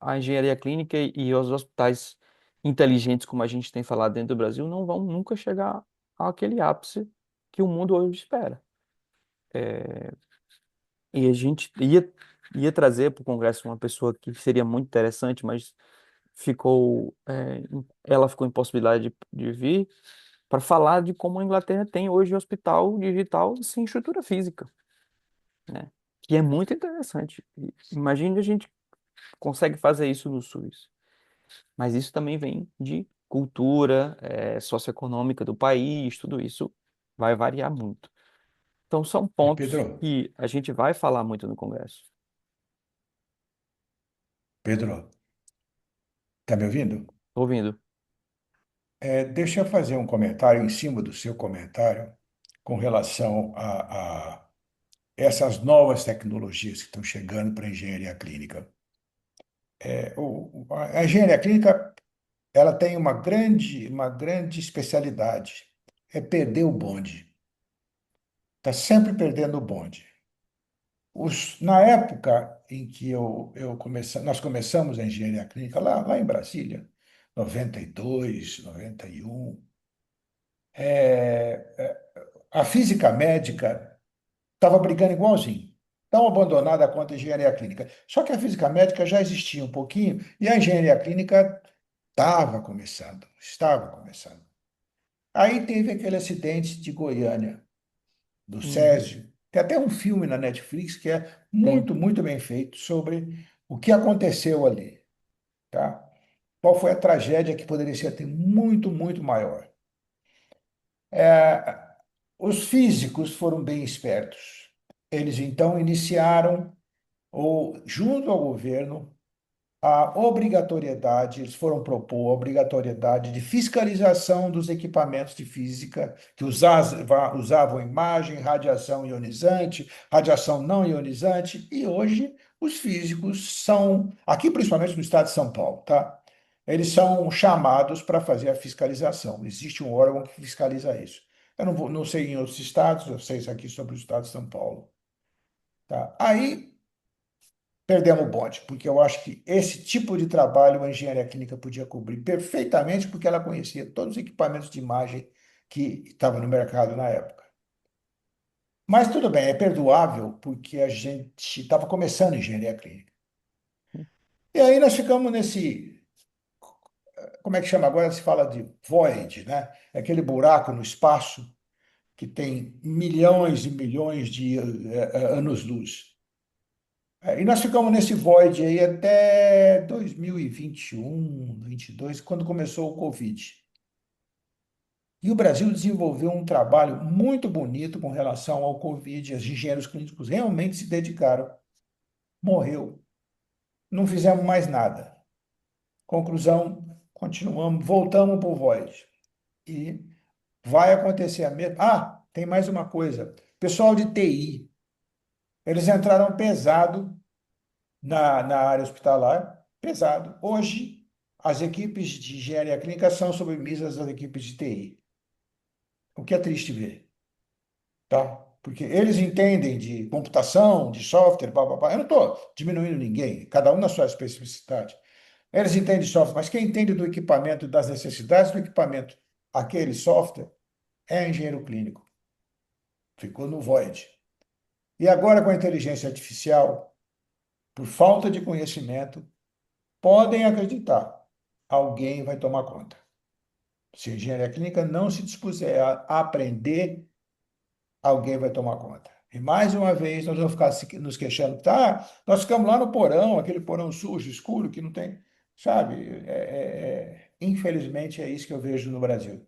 a engenharia clínica e os hospitais inteligentes, como a gente tem falado dentro do Brasil, não vão nunca chegar àquele ápice que o mundo hoje espera. E a gente ia trazer para o Congresso uma pessoa que seria muito interessante, mas ela ficou impossibilidade de vir para falar de como a Inglaterra tem hoje hospital digital sem estrutura física, né? Que é muito interessante. Imagine a gente consegue fazer isso no SUS. Mas isso também vem de cultura, socioeconômica do país, tudo isso vai variar muito. Então, são pontos Pedro, que a gente vai falar muito no Congresso. Pedro, tá me ouvindo? Tô ouvindo. Deixa eu fazer um comentário em cima do seu comentário com relação a essas novas tecnologias que estão chegando para a engenharia clínica. A engenharia clínica, ela tem uma grande especialidade, é perder o bonde. Está sempre perdendo o bonde. Na época em que nós começamos a engenharia clínica, lá em Brasília, 92, 91, a física médica estava brigando igualzinho. Tão abandonada quanto a engenharia clínica. Só que a física médica já existia um pouquinho e a engenharia clínica estava começando. Aí teve aquele acidente de Goiânia, do Uhum. Césio. Tem até um filme na Netflix que é Tem. muito, muito bem feito sobre o que aconteceu ali, tá? Qual foi a tragédia que poderia ser até muito, muito maior. É, os físicos foram bem espertos. Eles então iniciaram, ou junto ao governo, a obrigatoriedade, eles foram propor a obrigatoriedade de fiscalização dos equipamentos de física que usavam imagem, radiação ionizante, radiação não ionizante, e hoje os físicos são, aqui principalmente no estado de São Paulo, tá? Eles são chamados para fazer a fiscalização. Existe um órgão que fiscaliza isso. Eu não sei em outros estados, eu sei isso aqui sobre o estado de São Paulo. Tá? Aí perdemos o bonde, porque eu acho que esse tipo de trabalho a engenharia clínica podia cobrir perfeitamente, porque ela conhecia todos os equipamentos de imagem que estavam no mercado na época. Mas tudo bem, é perdoável, porque a gente estava começando engenharia clínica. E aí nós ficamos nesse, como é que chama agora? Se fala de void, né? É aquele buraco no espaço que tem milhões e milhões de anos-luz. E nós ficamos nesse void aí até 2021, 22, quando começou o Covid. E o Brasil desenvolveu um trabalho muito bonito com relação ao Covid. Os engenheiros clínicos realmente se dedicaram. Morreu. Não fizemos mais nada. Conclusão, continuamos, voltamos para o void. E vai acontecer a mesma. Ah, tem mais uma coisa. Pessoal de TI, eles entraram pesado na área hospitalar, pesado. Hoje, as equipes de engenharia clínica são submissas às equipes de TI, o que é triste ver, tá? Porque eles entendem de computação, de software, blá, blá, blá. Eu não estou diminuindo ninguém, cada um na sua especificidade. Eles entendem de software, mas quem entende do equipamento, das necessidades do equipamento, aquele software, é engenheiro clínico. Ficou no void. E agora, com a inteligência artificial, por falta de conhecimento, podem acreditar, alguém vai tomar conta. Se a engenharia clínica não se dispuser a aprender, alguém vai tomar conta. E mais uma vez nós vamos ficar nos queixando, tá? Nós ficamos lá no porão, aquele porão sujo, escuro, que não tem, sabe? Infelizmente é isso que eu vejo no Brasil.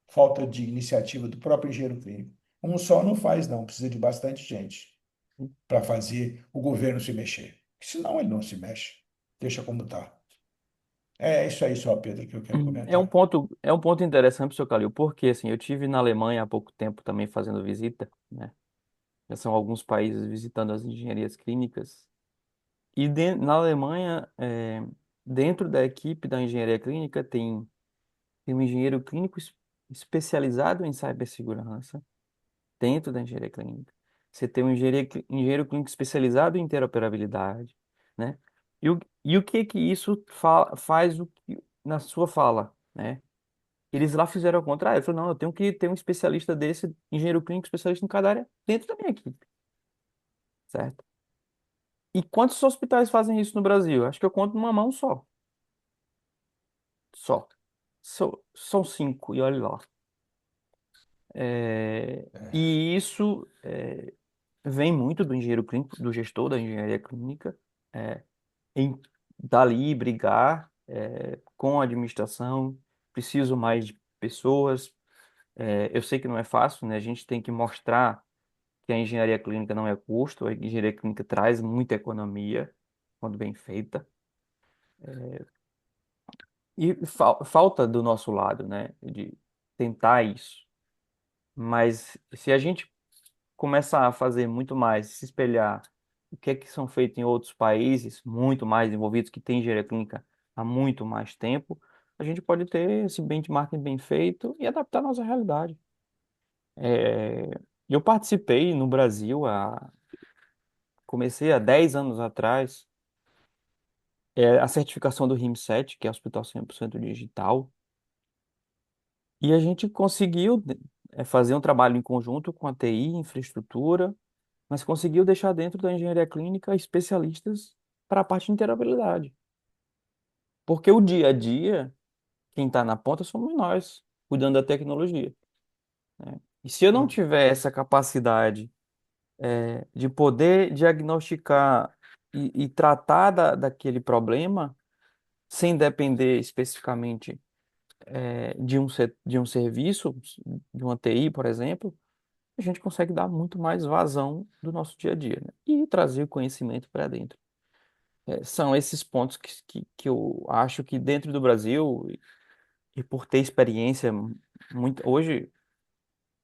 Falta de iniciativa do próprio engenheiro clínico. Um só não faz, não, precisa de bastante gente para fazer o governo se mexer. Senão ele não se mexe, deixa como está. É isso aí só, Pedro, que eu quero comentar. É um ponto interessante, seu Calil, porque assim, eu tive na Alemanha há pouco tempo também fazendo visita, né? já são alguns países visitando as engenharias clínicas. E na Alemanha, dentro da equipe da engenharia clínica, tem um engenheiro clínico especializado em cibersegurança dentro da engenharia clínica. Você tem um engenheiro clínico especializado em interoperabilidade, né? E o que isso faz na sua fala, né? Eles lá fizeram ao contrário. Ele falou, não, eu tenho que ter um especialista desse, engenheiro clínico especialista em cada área, dentro da minha equipe, certo? E quantos hospitais fazem isso no Brasil? Acho que eu conto numa mão só. Só. São cinco, e olha lá. E isso vem muito do engenheiro clínico, do gestor da engenharia clínica, é, em dali brigar com a administração, preciso mais de pessoas. Eu sei que não é fácil, né? A gente tem que mostrar que a engenharia clínica não é custo, a engenharia clínica traz muita economia quando bem feita. E falta do nosso lado, né, de tentar isso. Mas se a gente começar a fazer muito mais, se espelhar o que é que são feitos em outros países, muito mais envolvidos, que têm engenharia clínica há muito mais tempo, a gente pode ter esse benchmarking bem feito e adaptar a nossa realidade. É, eu participei no Brasil, comecei há 10 anos atrás, a certificação do RIM7, que é Hospital 100% Digital, e a gente conseguiu fazer um trabalho em conjunto com a TI, infraestrutura, mas conseguiu deixar dentro da engenharia clínica especialistas para a parte de interoperabilidade. Porque o dia a dia, quem está na ponta somos nós, cuidando da tecnologia, né? E se eu não tiver essa capacidade de poder diagnosticar e tratar daquele problema, sem depender especificamente de um serviço, de uma TI, por exemplo, a gente consegue dar muito mais vazão do nosso dia a dia, né? E trazer o conhecimento para dentro. São esses pontos que eu acho que dentro do Brasil, e por ter experiência muito, hoje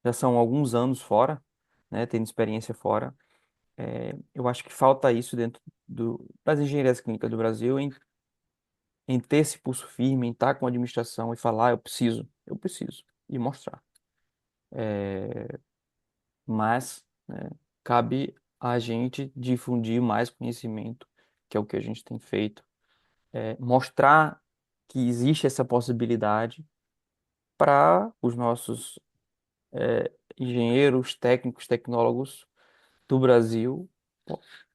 já são alguns anos fora, né, tendo experiência fora, eu acho que falta isso dentro das engenharias clínicas do Brasil, em ter esse pulso firme, em estar com a administração e falar, eu preciso, e mostrar. Mas, né, cabe a gente difundir mais conhecimento, que é o que a gente tem feito, mostrar que existe essa possibilidade para os nossos engenheiros, técnicos, tecnólogos do Brasil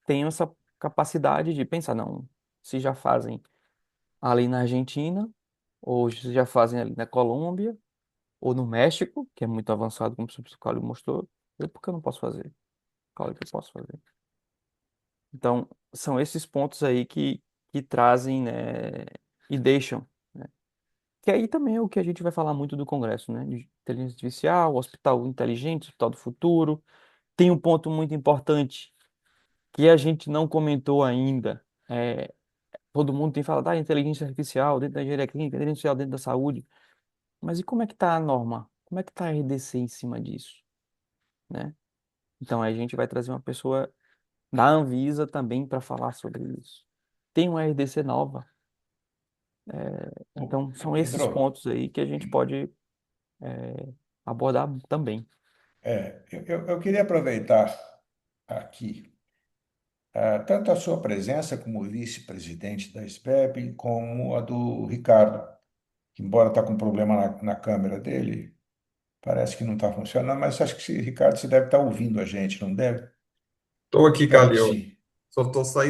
tenham essa capacidade de pensar, não, se já fazem ali na Argentina, ou se já fazem ali na Colômbia, ou no México, que é muito avançado, como o professor Cláudio mostrou, por que eu não posso fazer? Claro que eu posso fazer. Então, são esses pontos aí que trazem, né, e deixam, né? Que aí também é o que a gente vai falar muito do Congresso, né? De inteligência artificial, hospital inteligente, hospital do futuro. Tem um ponto muito importante que a gente não comentou ainda. Todo mundo tem falado, inteligência artificial dentro da engenharia clínica, inteligência artificial dentro da saúde. Mas e como é que está a norma? Como é que está a RDC em cima disso, né? Então, aí a gente vai trazer uma pessoa da Anvisa também para falar sobre isso. Tem uma RDC nova. Então, são esses Pedro, pontos aí que a gente pode abordar também. eu queria aproveitar aqui tanto a sua presença como vice-presidente da SPEP, como a do Ricardo, que embora está com problema na câmera dele, parece que não está funcionando, mas acho que Ricardo, você deve estar ouvindo a gente, não deve? Estou aqui, Espero que Calil. sim.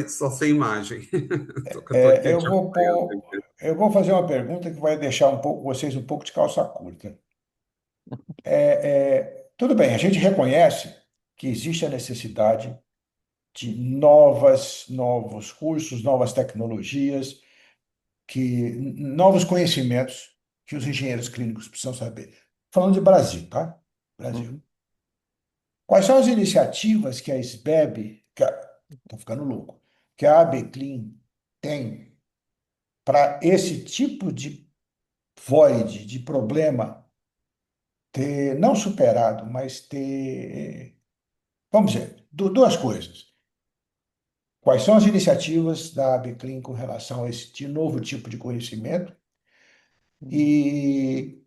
Só sem imagem. Estou aqui Eu te vou acompanhando. eu vou fazer uma pergunta que vai deixar vocês um pouco de calça curta. Tudo bem, a gente reconhece que existe a necessidade de novos cursos, novas tecnologias, novos conhecimentos que os engenheiros clínicos precisam saber. Falando de Brasil, tá? Brasil. Uhum. Quais são as iniciativas que a SBEB, estou ficando louco, que a ABCLIN tem para esse tipo de void, de problema, ter não superado, mas ter Vamos dizer, duas coisas. Quais são as iniciativas da ABCLIN com relação a esse novo tipo de conhecimento? E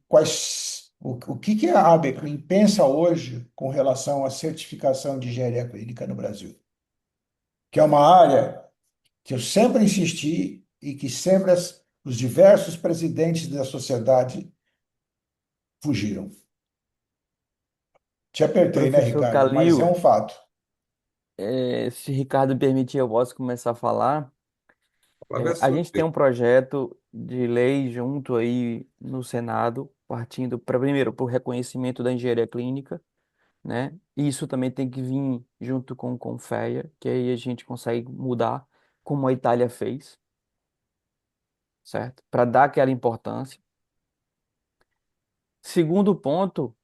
o que que a ABCLIN pensa hoje com relação à certificação de engenharia clínica no Brasil? Que é uma área que eu sempre insisti e que sempre os diversos presidentes da sociedade fugiram. Te apertei, né, Professor Ricardo? Mas é Calil, um fato. se Ricardo permitir, eu posso começar a falar. Palavra é A sua. gente tem um projeto de lei junto aí no Senado, partindo para primeiro para o reconhecimento da engenharia clínica, né? E isso também tem que vir junto com o Confea, que aí a gente consegue mudar, como a Itália fez, certo? Para dar aquela importância. Segundo ponto,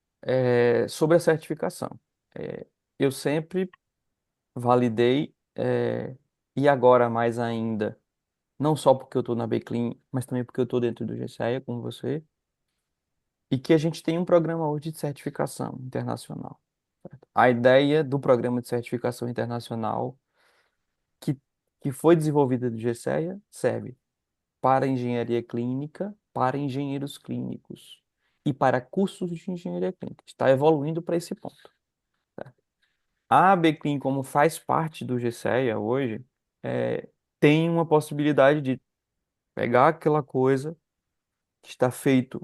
sobre a certificação. É, eu sempre validei, e agora mais ainda, não só porque eu estou na Beclean, mas também porque eu estou dentro do GCEA com você, e que a gente tem um programa hoje de certificação internacional. Certo? A ideia do programa de certificação internacional que, que foi desenvolvida do GCEA serve para engenharia clínica, para engenheiros clínicos e para cursos de engenharia clínica. Está evoluindo para esse ponto. Certo? A ABCLIN, como faz parte do GCEA hoje, é, tem uma possibilidade de pegar aquela coisa que está feito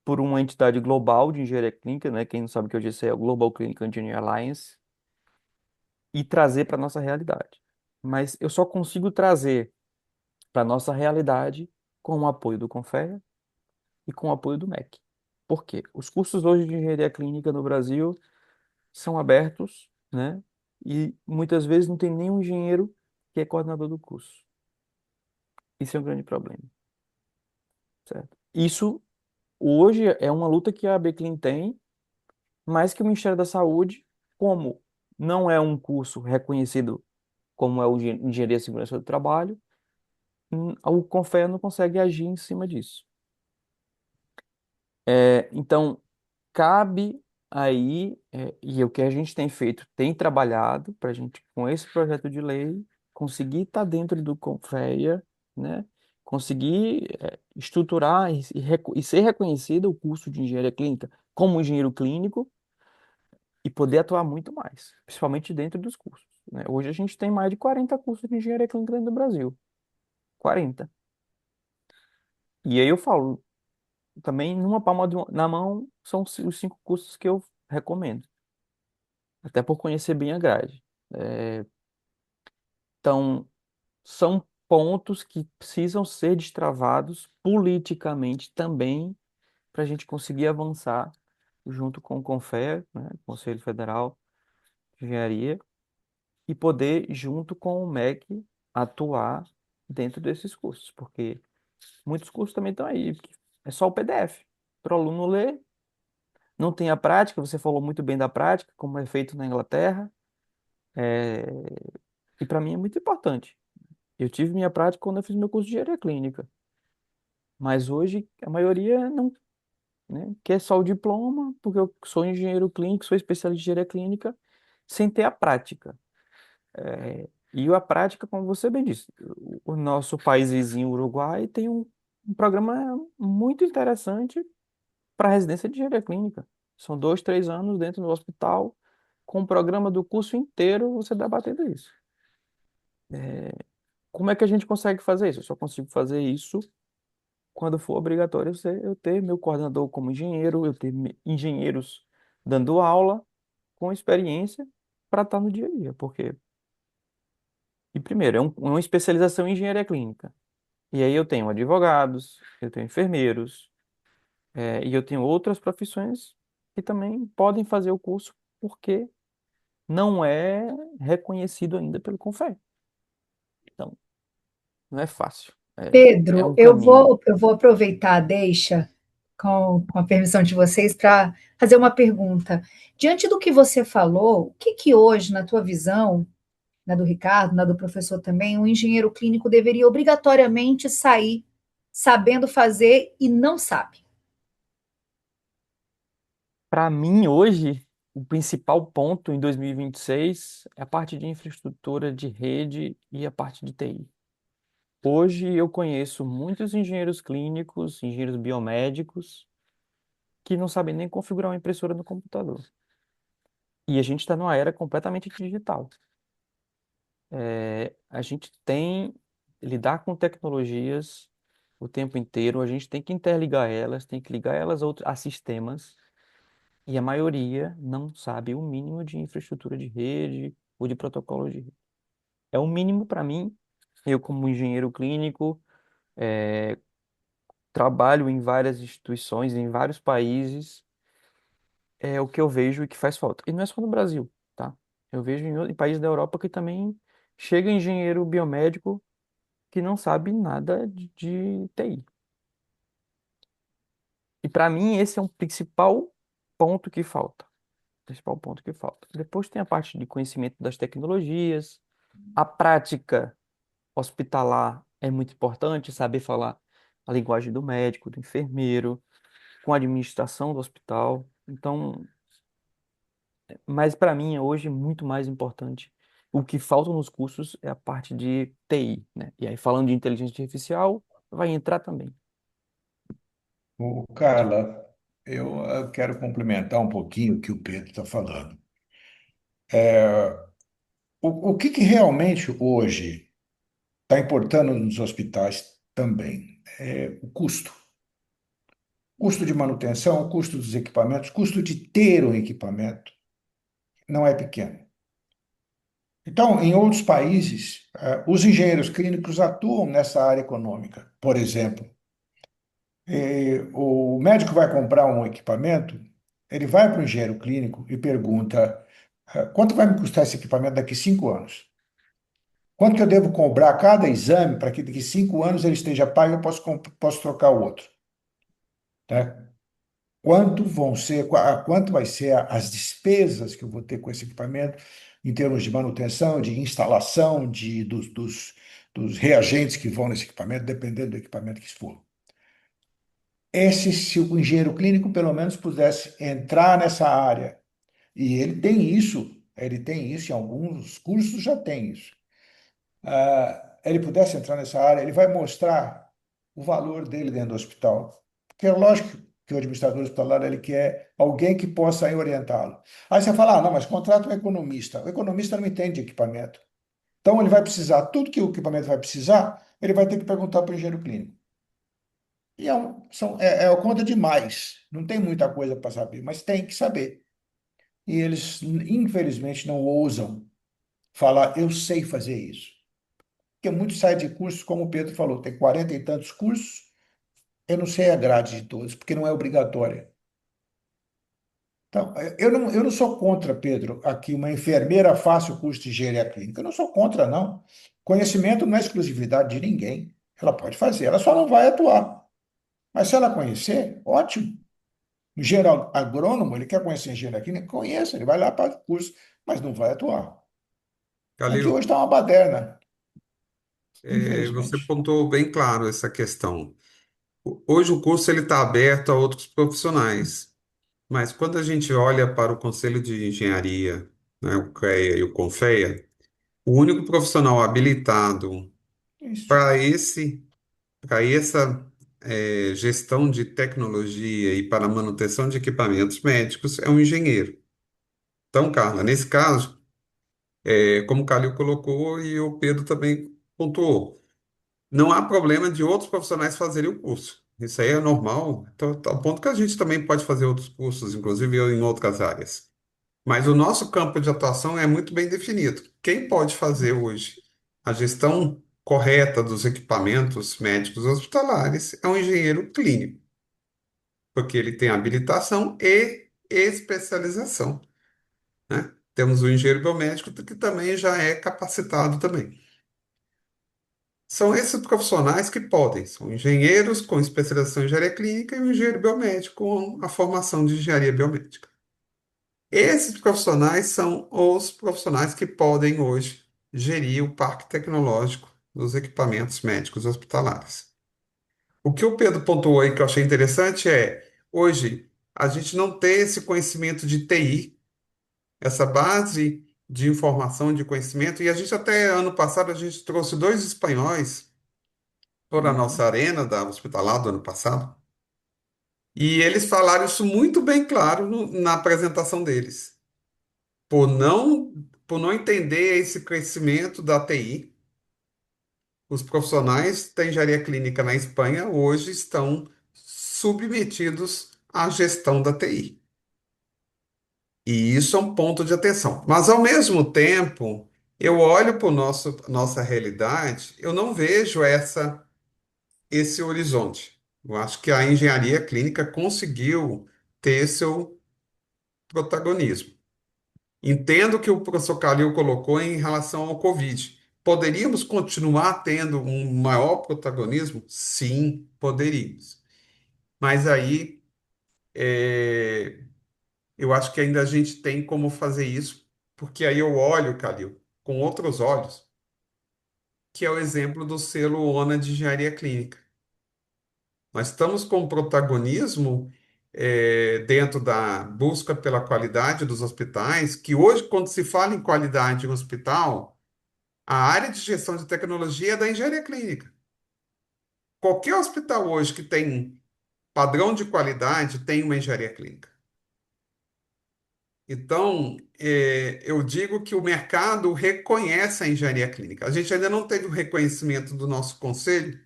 por uma entidade global de engenharia clínica, né? Quem não sabe o que é o GCEA, é o Global Clinical Engineering Alliance, e trazer para a nossa realidade. Mas eu só consigo trazer para a nossa realidade com o apoio do Confea e com o apoio do MEC. Por quê? Os cursos hoje de engenharia clínica no Brasil são abertos, né? E muitas vezes não tem nenhum engenheiro que é coordenador do curso. Isso é um grande problema, certo? Isso hoje é uma luta que a ABCLIN tem, mais que o Ministério da Saúde, como não é um curso reconhecido como é o Engenharia e Segurança do Trabalho, o Confea não consegue agir em cima disso. Então, cabe aí, e o que a gente tem feito, tem trabalhado para a gente, com esse projeto de lei, conseguir estar dentro do Confea, né? Conseguir estruturar e ser reconhecido o curso de engenharia clínica como engenheiro clínico e poder atuar muito mais, principalmente dentro dos cursos, né? Hoje a gente tem mais de 40 cursos de engenharia clínica dentro do Brasil. 40. E aí eu falo, também numa na mão são os 5 cursos que eu recomendo, até por conhecer bem a grade. É, então, são pontos que precisam ser destravados politicamente também para a gente conseguir avançar junto com o CONFEA, né, Conselho Federal de Engenharia, e poder, junto com o MEC, atuar dentro desses cursos, porque muitos cursos também estão aí, porque é só o PDF. Para o aluno ler, não tem a prática, você falou muito bem da prática, como é feito na Inglaterra, é, e para mim é muito importante. Eu tive minha prática quando eu fiz meu curso de engenharia clínica, mas hoje a maioria não, né, quer só o diploma, porque eu sou engenheiro clínico, sou especialista em engenharia clínica, sem ter a prática. E a prática, como você bem disse, o nosso país vizinho, Uruguai, tem um programa muito interessante para residência de engenharia clínica. São 2, 3 anos dentro do hospital, com o programa do curso inteiro, você debatendo isso. Como é que a gente consegue fazer isso? Eu só consigo fazer isso quando for obrigatório eu ter meu coordenador como engenheiro, eu ter engenheiros dando aula com experiência para estar no dia a dia. Porque, e primeiro, é uma especialização em engenharia clínica. E aí eu tenho advogados, eu tenho enfermeiros, e eu tenho outras profissões que também podem fazer o curso porque não é reconhecido ainda pelo CONFEA. Então, não é fácil. É Pedro, um caminho. eu vou aproveitar a deixa, com a permissão de vocês, para fazer uma pergunta. Diante do que você falou, o que que hoje, na tua visão, na do Ricardo, na do professor também, um engenheiro clínico deveria obrigatoriamente sair sabendo fazer e não sabe? Para mim, hoje, o principal ponto em 2026 é a parte de infraestrutura de rede e a parte de TI. Hoje eu conheço muitos engenheiros clínicos, engenheiros biomédicos, que não sabem nem configurar uma impressora no computador. E a gente está numa era completamente digital. A gente tem lidar com tecnologias o tempo inteiro, a gente tem que interligar elas, tem que ligar elas a sistemas, e a maioria não sabe o mínimo de infraestrutura de rede ou de protocolo de rede. É o mínimo para mim. Eu, como engenheiro clínico, eh, trabalho em várias instituições, em vários países, é o que eu vejo e que faz falta. E não é só no Brasil, tá? Eu vejo em países da Europa que também chega engenheiro biomédico que não sabe nada de TI. E para mim esse é um principal ponto que falta. Principal ponto que falta. Depois tem a parte de conhecimento das tecnologias, a prática hospitalar é muito importante, saber falar a linguagem do médico, do enfermeiro, com a administração do hospital. Então, mas para mim hoje é muito mais importante. O que falta nos cursos é a parte de TI, né? E aí falando de inteligência artificial, vai entrar também. Carla, eu quero complementar um pouquinho o que o Pedro está falando. O que realmente hoje está importando nos hospitais também é o custo. Custo de manutenção, custo dos equipamentos, custo de ter um equipamento não é pequeno. Então, em outros países, os engenheiros clínicos atuam nessa área econômica. Por exemplo, o médico vai comprar um equipamento, ele vai para o engenheiro clínico e pergunta: quanto vai me custar esse equipamento daqui 5 anos? Quanto que eu devo cobrar a cada exame para que daqui 5 anos ele esteja pago e eu posso trocar o outro? Né? Quanto vai ser as despesas que eu vou ter com esse equipamento em termos de manutenção, de instalação, dos reagentes que vão nesse equipamento, dependendo do equipamento que for. Se o engenheiro clínico pelo menos pudesse entrar nessa área, e ele tem isso em alguns cursos já tem isso. Ele pudesse entrar nessa área, ele vai mostrar o valor dele dentro do hospital. Porque é lógico que o administrador hospitalar ele quer alguém que possa aí orientá-lo. Aí você fala, não, mas contrata um economista. O economista não entende de equipamento. Então ele vai precisar, tudo que o equipamento vai precisar, ele vai ter que perguntar para o engenheiro clínico. E é conta demais. Não tem muita coisa para saber, mas tem que saber. E eles, infelizmente, não ousam falar, eu sei fazer isso. Porque muitos saem de cursos, como o Pedro falou, tem 40 e tantos cursos, eu não sei a grade de todos, porque não é obrigatória. Então, eu não sou contra, Pedro, aqui uma enfermeira faça o curso de engenharia clínica. Eu não sou contra, não. Conhecimento não é exclusividade de ninguém. Ela pode fazer, ela só não vai atuar. Mas se ela conhecer, ótimo. O engenheiro agrônomo, ele quer conhecer engenharia clínica, conheça, ele vai lá para o curso, mas não vai atuar. Aqui Calil, hoje está uma baderna, você infelizmente. pontuou bem claro essa questão. Hoje o curso ele está aberto a outros profissionais, mas quando a gente olha para o Conselho de Engenharia, né, o CREA e o CONFEA, o único profissional habilitado Isso. para essa gestão de tecnologia e para a manutenção de equipamentos médicos é um engenheiro. Então, Carla, nesse caso, como o Calil colocou e o Pedro também pontuou, não há problema de outros profissionais fazerem o curso. Isso aí é normal, então, ao ponto que a gente também pode fazer outros cursos, inclusive eu em outras áreas. Mas o nosso campo de atuação é muito bem definido. Quem pode fazer hoje a gestão correta dos equipamentos médicos hospitalares é um engenheiro clínico, porque ele tem habilitação e especialização, né? Temos o engenheiro biomédico que também já é capacitado também. São esses profissionais que podem, são engenheiros com especialização em engenharia clínica e o engenheiro biomédico com a formação de engenharia biomédica. Esses profissionais são os profissionais que podem hoje gerir o parque tecnológico dos equipamentos médicos hospitalares. O que o Pedro pontuou aí que eu achei interessante é, hoje, a gente não tem esse conhecimento de TI, essa base de informação, de conhecimento. E a gente até ano passado a gente trouxe dois espanhóis para a nossa Uhum. arena da hospitalar do ano passado. E eles falaram isso muito bem claro na apresentação deles. Por não entender esse crescimento da TI, os profissionais da engenharia clínica na Espanha hoje estão submetidos à gestão da TI. E isso é um ponto de atenção. Mas, ao mesmo tempo, eu olho para nossa realidade, eu não vejo esse horizonte. Eu acho que a engenharia clínica conseguiu ter seu protagonismo. Entendo o que o professor Calil colocou em relação ao Covid. Poderíamos continuar tendo um maior protagonismo? Sim, poderíamos. Mas aí, eu acho que ainda a gente tem como fazer isso, porque aí eu olho, Calil, com outros olhos, que é o exemplo do selo ONA de Engenharia Clínica. Nós estamos com protagonismo, dentro da busca pela qualidade dos hospitais, que hoje, quando se fala em qualidade em hospital, a área de gestão de tecnologia é da engenharia clínica. Qualquer hospital hoje que tem padrão de qualidade tem uma engenharia clínica. Então, eu digo que o mercado reconhece a engenharia clínica. A gente ainda não teve o reconhecimento do nosso conselho,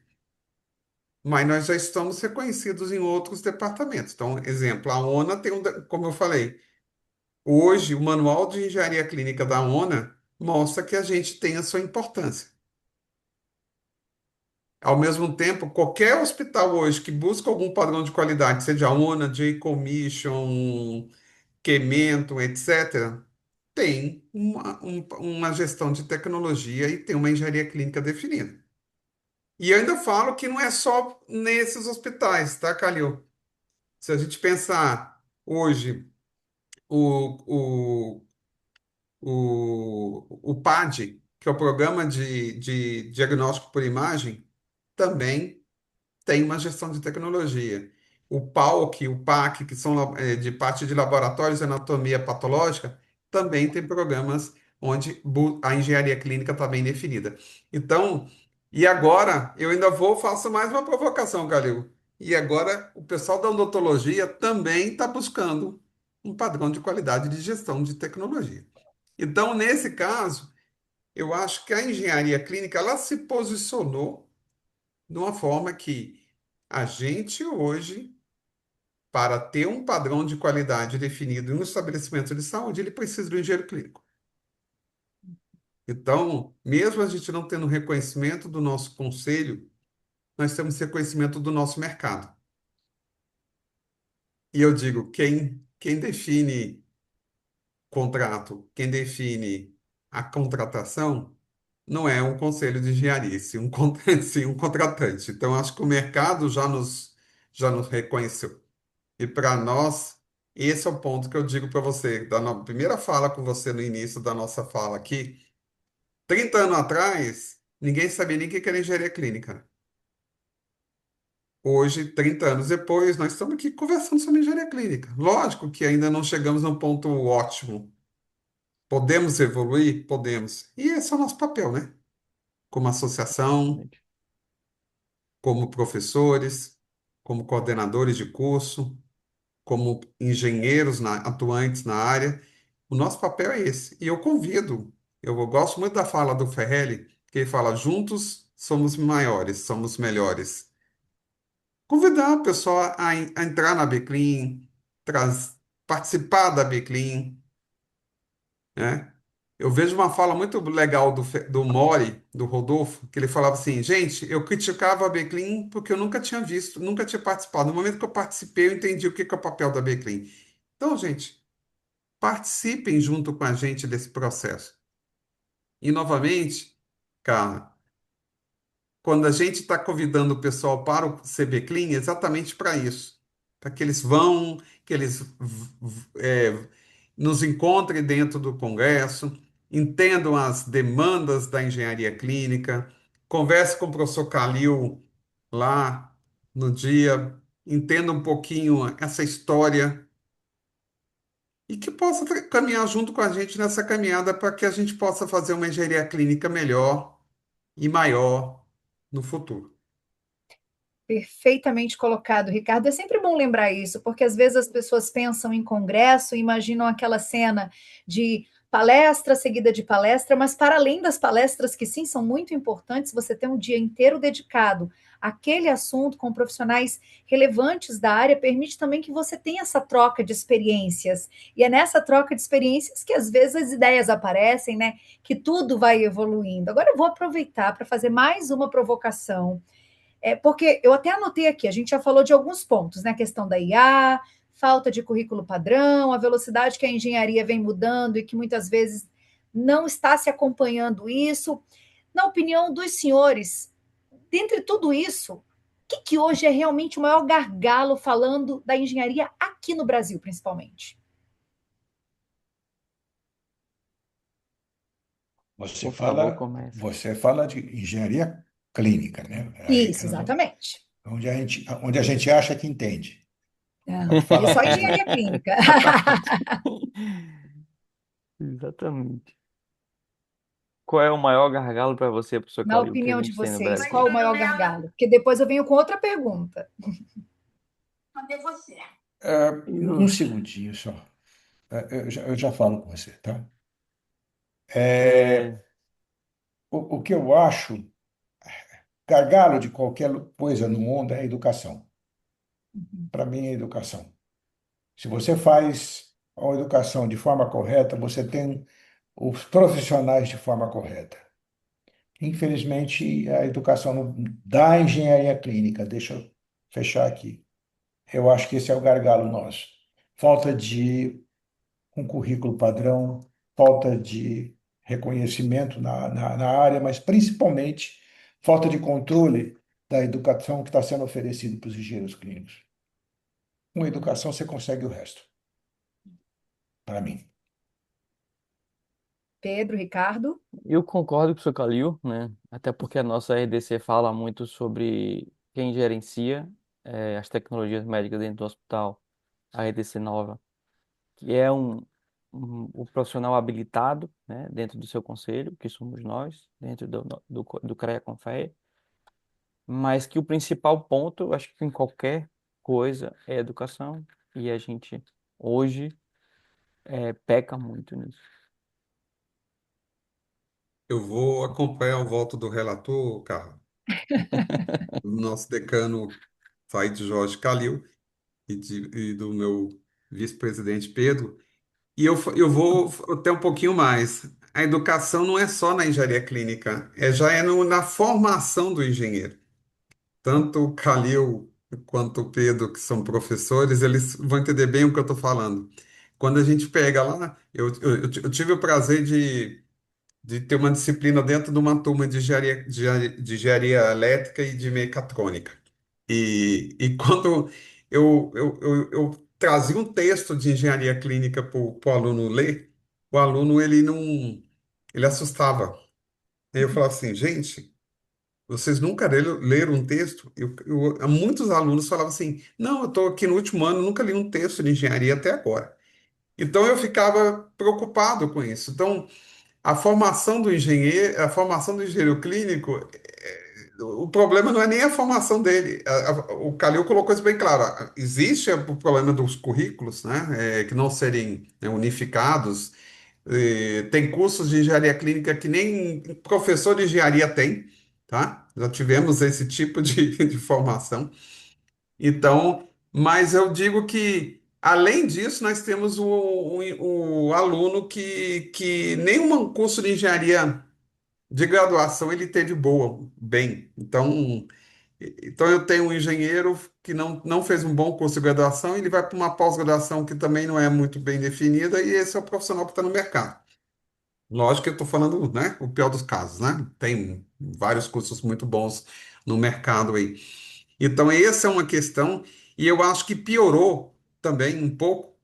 mas nós já estamos reconhecidos em outros departamentos. Então, exemplo, a ONA tem como eu falei, hoje o manual de engenharia clínica da ONA mostra que a gente tem a sua importância. Ao mesmo tempo, qualquer hospital hoje que busca algum padrão de qualidade, seja ONA, J-Commission, Quemento, etc., tem uma gestão de tecnologia e tem uma engenharia clínica definida. E eu ainda falo que não é só nesses hospitais, tá, Calil? Se a gente pensar hoje, o, o PAD, que é o Programa de Diagnóstico por Imagem, também tem uma gestão de tecnologia. O PAOC, o PAC, que são de parte de laboratórios de anatomia patológica, também tem programas onde a engenharia clínica está bem definida. Então, e agora, eu ainda faço mais uma provocação, Galil. E agora, o pessoal da odontologia também está buscando um padrão de qualidade de gestão de tecnologia. Então, nesse caso, eu acho que a engenharia clínica ela se posicionou de uma forma que a gente hoje, para ter um padrão de qualidade definido em um estabelecimento de saúde, ele precisa do engenheiro clínico. Então, mesmo a gente não tendo reconhecimento do nosso conselho, nós temos reconhecimento do nosso mercado. E eu digo, quem define contrato, quem define a contratação, não é um conselho de engenharia, sim sim um contratante. Então, acho que o mercado já nos reconheceu. E para nós, esse é o ponto que eu digo para você, primeira fala com você no início da nossa fala aqui. 30 anos atrás, ninguém sabia nem o que era engenharia clínica. Hoje, 30 anos depois, nós estamos aqui conversando sobre engenharia clínica. Lógico que ainda não chegamos num ponto ótimo. Podemos evoluir? Podemos. E esse é o nosso papel, né? Como associação, Exatamente. como professores, como coordenadores de curso, como engenheiros atuantes na área. O nosso papel é esse. E eu gosto muito da fala do Ferrelli, que ele fala: juntos somos maiores, somos melhores. Convidar o pessoal a entrar na Beclean, participar da Beclean, né? Eu vejo uma fala muito legal do Mori, do Rodolfo, que ele falava assim: gente, eu criticava a Beclean porque eu nunca tinha visto, nunca tinha participado. No momento que eu participei, eu entendi o que que é o papel da Beclean. Então, gente, participem junto com a gente desse processo. E, novamente, cara, quando a gente está convidando o pessoal para o CB Clean, é exatamente para isso. Para que eles vão, que eles nos encontrem dentro do Congresso, entendam as demandas da engenharia clínica, converse com o professor Calil lá no dia, entenda um pouquinho essa história e que possa caminhar junto com a gente nessa caminhada para que a gente possa fazer uma engenharia clínica melhor e maior no futuro. Perfeitamente colocado, Ricardo. É sempre bom lembrar isso, porque às vezes as pessoas pensam em congresso, imaginam aquela cena de palestra seguida de palestra, mas para além das palestras, que sim são muito importantes, você tem um dia inteiro dedicado àquele assunto com profissionais relevantes da área, permite também que você tenha essa troca de experiências. E é nessa troca de experiências que às vezes as ideias aparecem, né? Que tudo vai evoluindo. Agora eu vou aproveitar para fazer mais uma provocação, porque eu até anotei aqui, a gente já falou de alguns pontos, né? A questão da IA, falta de currículo padrão, a velocidade que a engenharia vem mudando e que muitas vezes não está se acompanhando isso. Na opinião dos senhores, dentre tudo isso, o que hoje é realmente o maior gargalo falando da engenharia aqui no Brasil, principalmente? Você Por favor, fala, comece. você fala de engenharia clínica, né? Isso, exatamente. Onde a gente acha que entende. Ah, Pode e falar, só Pedro. engenharia clínica. Exatamente. Exatamente. Qual é o maior gargalo para você, professor Na Calil, que a opinião de gente tem no vocês, Brasil? qual o maior gargalo? Porque depois eu venho com outra pergunta. Um Justo. segundinho só. Eu já falo com você, tá? É, É, o que eu acho gargalo de qualquer coisa no mundo é a educação. Para mim, é a educação. Se você faz a educação de forma correta, você tem os profissionais de forma correta. Infelizmente, a educação da engenharia clínica, deixa eu fechar aqui. Eu acho que esse é o gargalo nosso. Falta de um currículo padrão, falta de reconhecimento na área, mas principalmente falta de controle da educação que está sendo oferecida para os engenheiros clínicos. Com educação, você consegue o resto, para mim. Pedro, Ricardo? eu concordo com o professor Calil, né? Até porque a nossa RDC fala muito sobre quem gerencia as tecnologias médicas dentro do hospital, a RDC nova, que é um profissional habilitado, né, dentro do seu conselho, que somos nós, dentro do CREA-CONFEA, mas que o principal ponto, eu acho que em qualquer coisa, é a educação, e a gente hoje peca muito nisso. Eu vou acompanhar o voto do relator, Carlos, do nosso decano Said Jorge Calil e do meu vice-presidente Pedro. E eu vou até um pouquinho mais. A educação não é só na engenharia clínica, já é na formação do engenheiro. Tanto o Calil quanto o Pedro, que são professores, eles vão entender bem o que eu estou falando. Quando a gente pega lá, eu tive o prazer de ter uma disciplina dentro de uma turma de engenharia elétrica e de mecatrônica. E quando eu trazia um texto de engenharia clínica para o aluno ler, o aluno ele não, ele assustava. Aí eu falava assim, gente, vocês nunca leram um texto? Muitos alunos falavam assim, não, eu estou aqui no último ano, nunca li um texto de engenharia até agora. Então eu ficava preocupado com isso. Então, a formação do engenheiro clínico, o problema não é nem a formação dele. O Calil colocou isso bem claro. Existe o problema dos currículos, né, que não serem, né, unificados. Tem cursos de engenharia clínica que nem professor de engenharia tem, tá? Já tivemos esse tipo de formação. Então, mas eu digo que, além disso, nós temos o aluno que nenhum curso de engenharia de graduação ele teve bem. Então eu tenho um engenheiro que não fez um bom curso de graduação, ele vai para uma pós-graduação que também não é muito bem definida, e esse é o profissional que está no mercado. Lógico que eu estou falando, né, o pior dos casos, né? Tem vários cursos muito bons no mercado aí. Então, essa é uma questão, e eu acho que piorou também um pouco,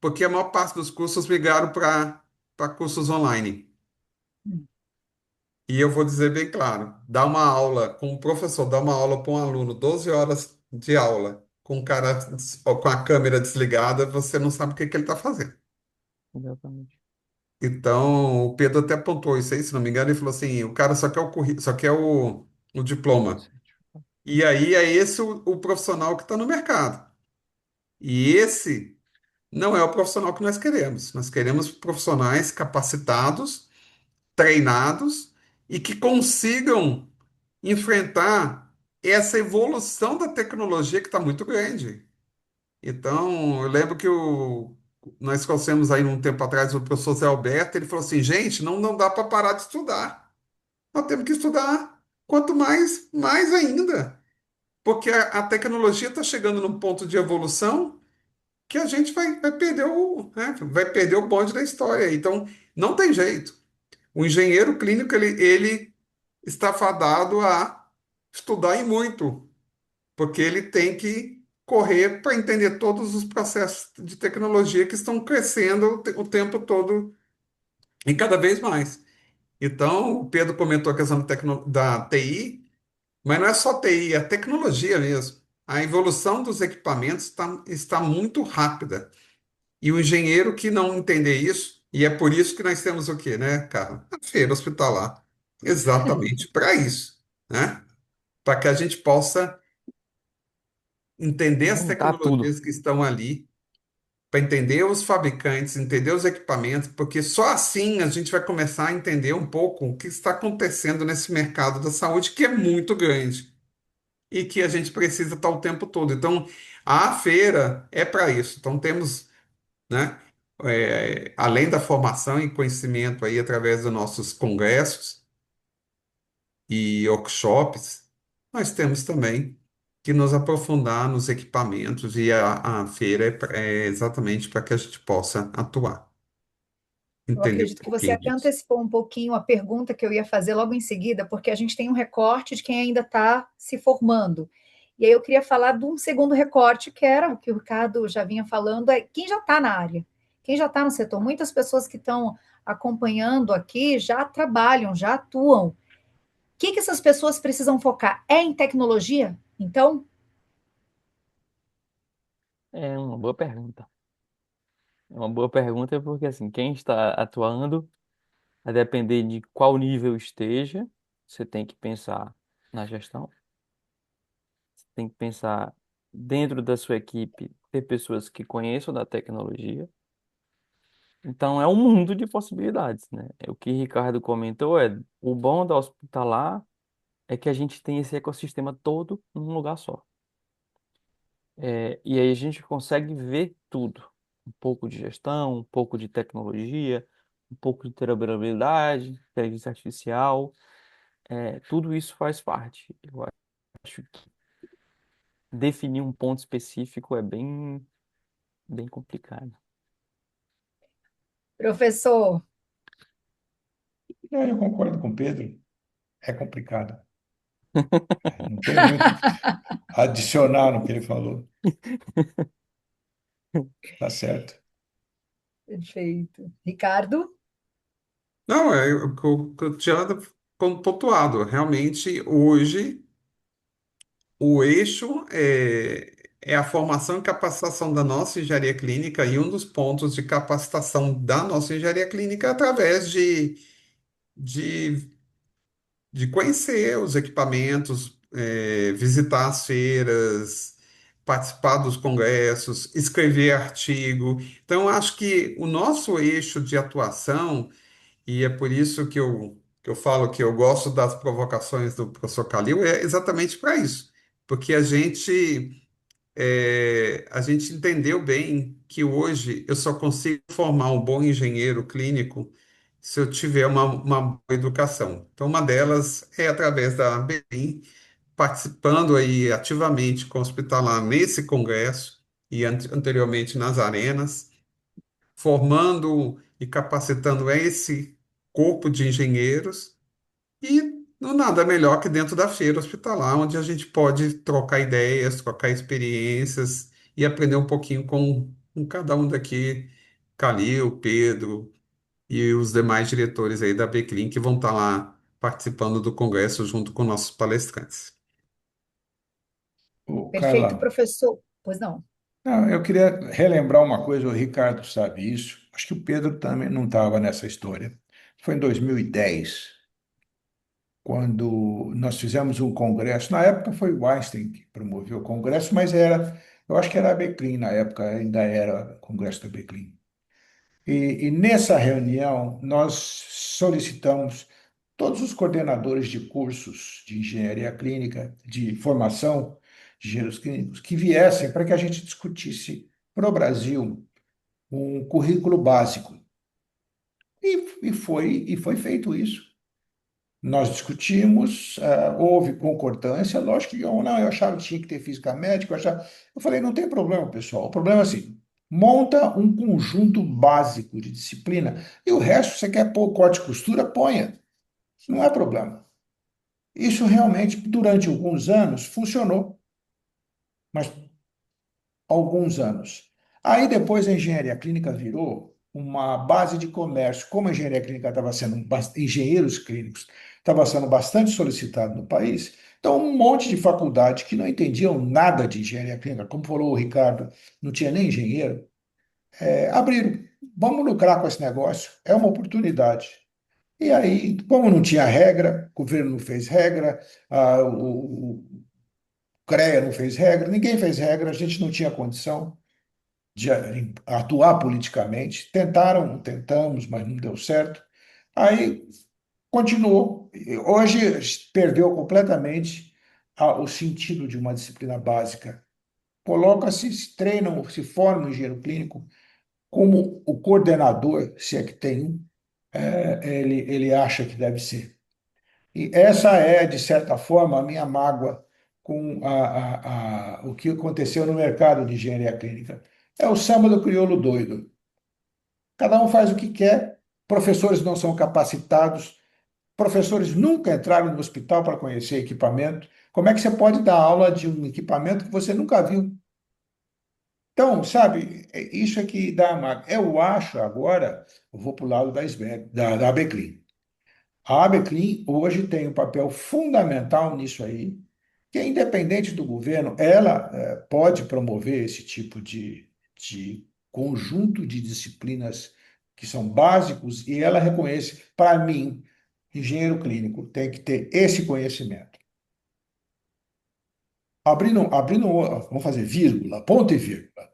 porque a maior parte dos cursos migraram para cursos online. E eu vou dizer bem claro, dar uma aula com um professor, dar uma aula para um aluno, 12 horas de aula, com o cara com a câmera desligada, você não sabe o que que ele está fazendo. Exatamente. Então, o Pedro até apontou isso aí, se não me engano, ele falou assim, o cara só quer só quer o diploma. E aí é esse o profissional que está no mercado. E esse não é o profissional que nós queremos. Nós queremos profissionais capacitados, treinados e que consigam enfrentar essa evolução da tecnologia que está muito grande. Então, eu lembro que nós conhecemos aí um tempo atrás o professor Zé Alberto, ele falou assim, gente, não dá para parar de estudar. Nós temos que estudar. Quanto mais, mais ainda. Porque a tecnologia está chegando num ponto de evolução que a gente vai perder vai perder o bonde da história. Então, não tem jeito. O engenheiro clínico, ele está fadado a estudar e muito, porque ele tem que correr para entender todos os processos de tecnologia que estão crescendo o tempo todo e cada vez mais. Então, o Pedro comentou a questão da TI, mas não é só TI, é tecnologia mesmo. A evolução dos equipamentos está muito rápida. E o engenheiro que não entender isso, e é por isso que nós temos o quê, né, cara? A feira hospitalar. Exatamente para isso, né? Para que a gente possa entender as Juntar tudo. tecnologias que estão ali, para entender os fabricantes, entender os equipamentos, porque só assim a gente vai começar a entender um pouco o que está acontecendo nesse mercado da saúde, que é muito grande e que a gente precisa estar o tempo todo. Então, a feira é para isso. Então, temos, né, além da formação e conhecimento aí através dos nossos congressos e workshops, nós temos também que nos aprofundar nos equipamentos e a feira é exatamente para que a gente possa atuar, Eu entender um acredito que você pouquinho até disso. antecipou um pouquinho a pergunta que eu ia fazer logo em seguida, porque a gente tem um recorte de quem ainda está se formando. E aí eu queria falar de um segundo recorte, que era o que o Ricardo já vinha falando, é quem já está na área, quem já está no setor. Muitas pessoas que estão acompanhando aqui já trabalham, já atuam. O que essas pessoas precisam focar? É em tecnologia? Então, É uma boa pergunta. É uma boa pergunta porque, assim, quem está atuando, a depender de qual nível esteja, você tem que pensar na gestão, você tem que pensar dentro da sua equipe, ter pessoas que conheçam da tecnologia. Então, é um mundo de possibilidades, né? O que Ricardo comentou o bom da hospitalar é que a gente tem esse ecossistema todo num lugar só. E aí a gente consegue ver tudo. Um pouco de gestão, um pouco de tecnologia, um pouco de interoperabilidade, inteligência artificial. Tudo isso faz parte. Eu acho que definir um ponto específico é bem complicado. professor, Eu concordo com o Pedro, é complicado. Não tem muito a adicionar no que ele falou. Tá certo. perfeito. Ricardo? Não, é o que eu tinha pontuado. Realmente, hoje, o eixo é a formação e capacitação da nossa engenharia clínica e um dos pontos de capacitação da nossa engenharia clínica é através de, de conhecer os equipamentos, visitar as feiras, participar dos congressos, escrever artigo. Então, acho que o nosso eixo de atuação, e é por isso que eu falo que eu gosto das provocações do professor Calil, é exatamente para isso. Porque a gente entendeu bem que hoje eu só consigo formar um bom engenheiro clínico se eu tiver uma boa educação. Então, uma delas é através da ABEM, participando aí ativamente com o Hospitalar nesse congresso e anteriormente nas arenas, formando e capacitando esse corpo de engenheiros e não nada melhor que dentro da feira hospitalar, onde a gente pode trocar ideias, trocar experiências e aprender um pouquinho com cada um daqui, Calil, Pedro e os demais diretores aí da Beclin que vão estar lá participando do congresso junto com nossos palestrantes. Perfeito, Carla, professor. Pois não. não, eu queria relembrar uma coisa, o Ricardo sabe isso. acho que o Pedro também não estava nessa história. Foi em 2010, quando nós fizemos um congresso. Na época foi o Einstein que promoveu o congresso, mas eu acho que era a Beclean na época, ainda era o congresso da Beclean. E nessa reunião, nós solicitamos todos os coordenadores de cursos de engenharia clínica, de formação de engenheiros clínicos, que viessem para que a gente discutisse para o Brasil um currículo básico. E foi feito isso. Nós discutimos, houve concordância, lógico que eu, não, eu achava que tinha que ter física médica, eu falei, não tem problema, pessoal, o problema é assim, monta um conjunto básico de disciplina e o resto, você quer pôr corte e costura, ponha, não é problema. Isso realmente, durante alguns anos, funcionou, mas alguns anos. Aí depois a engenharia clínica virou uma base de comércio. Como a engenharia clínica estava sendo, engenheiros clínicos estava sendo bastante solicitado no país, então um monte de faculdade que não entendiam nada de engenharia clínica, como falou o Ricardo, não tinha nem engenheiro, abriram. Vamos lucrar com esse negócio, é uma oportunidade. E aí, como não tinha regra, o governo não fez regra, o CREA não fez regra, ninguém fez regra, a gente não tinha condição de atuar politicamente. Tentamos, mas não deu certo. Aí continuou. Hoje perdeu completamente o sentido de uma disciplina básica. Coloca-se, se treinam, se forma um engenheiro clínico como o coordenador, se é que tem um, ele acha que deve ser. E essa é, de certa forma, a minha mágoa com o que aconteceu no mercado de engenharia clínica. É o samba do crioulo doido. Cada um faz o que quer, professores não são capacitados, professores nunca entraram no hospital para conhecer equipamento. Como é que você pode dar aula de um equipamento que você nunca viu? Então, sabe, isso é que dá mágoa. Eu acho agora, eu vou para o lado da ABCLIN. A ABCLIN hoje tem um papel fundamental nisso aí, que é independente do governo, ela pode promover esse tipo de conjunto de disciplinas que são básicos e ela reconhece, para mim, engenheiro clínico tem que ter esse conhecimento. Vamos fazer vírgula, ponto e vírgula.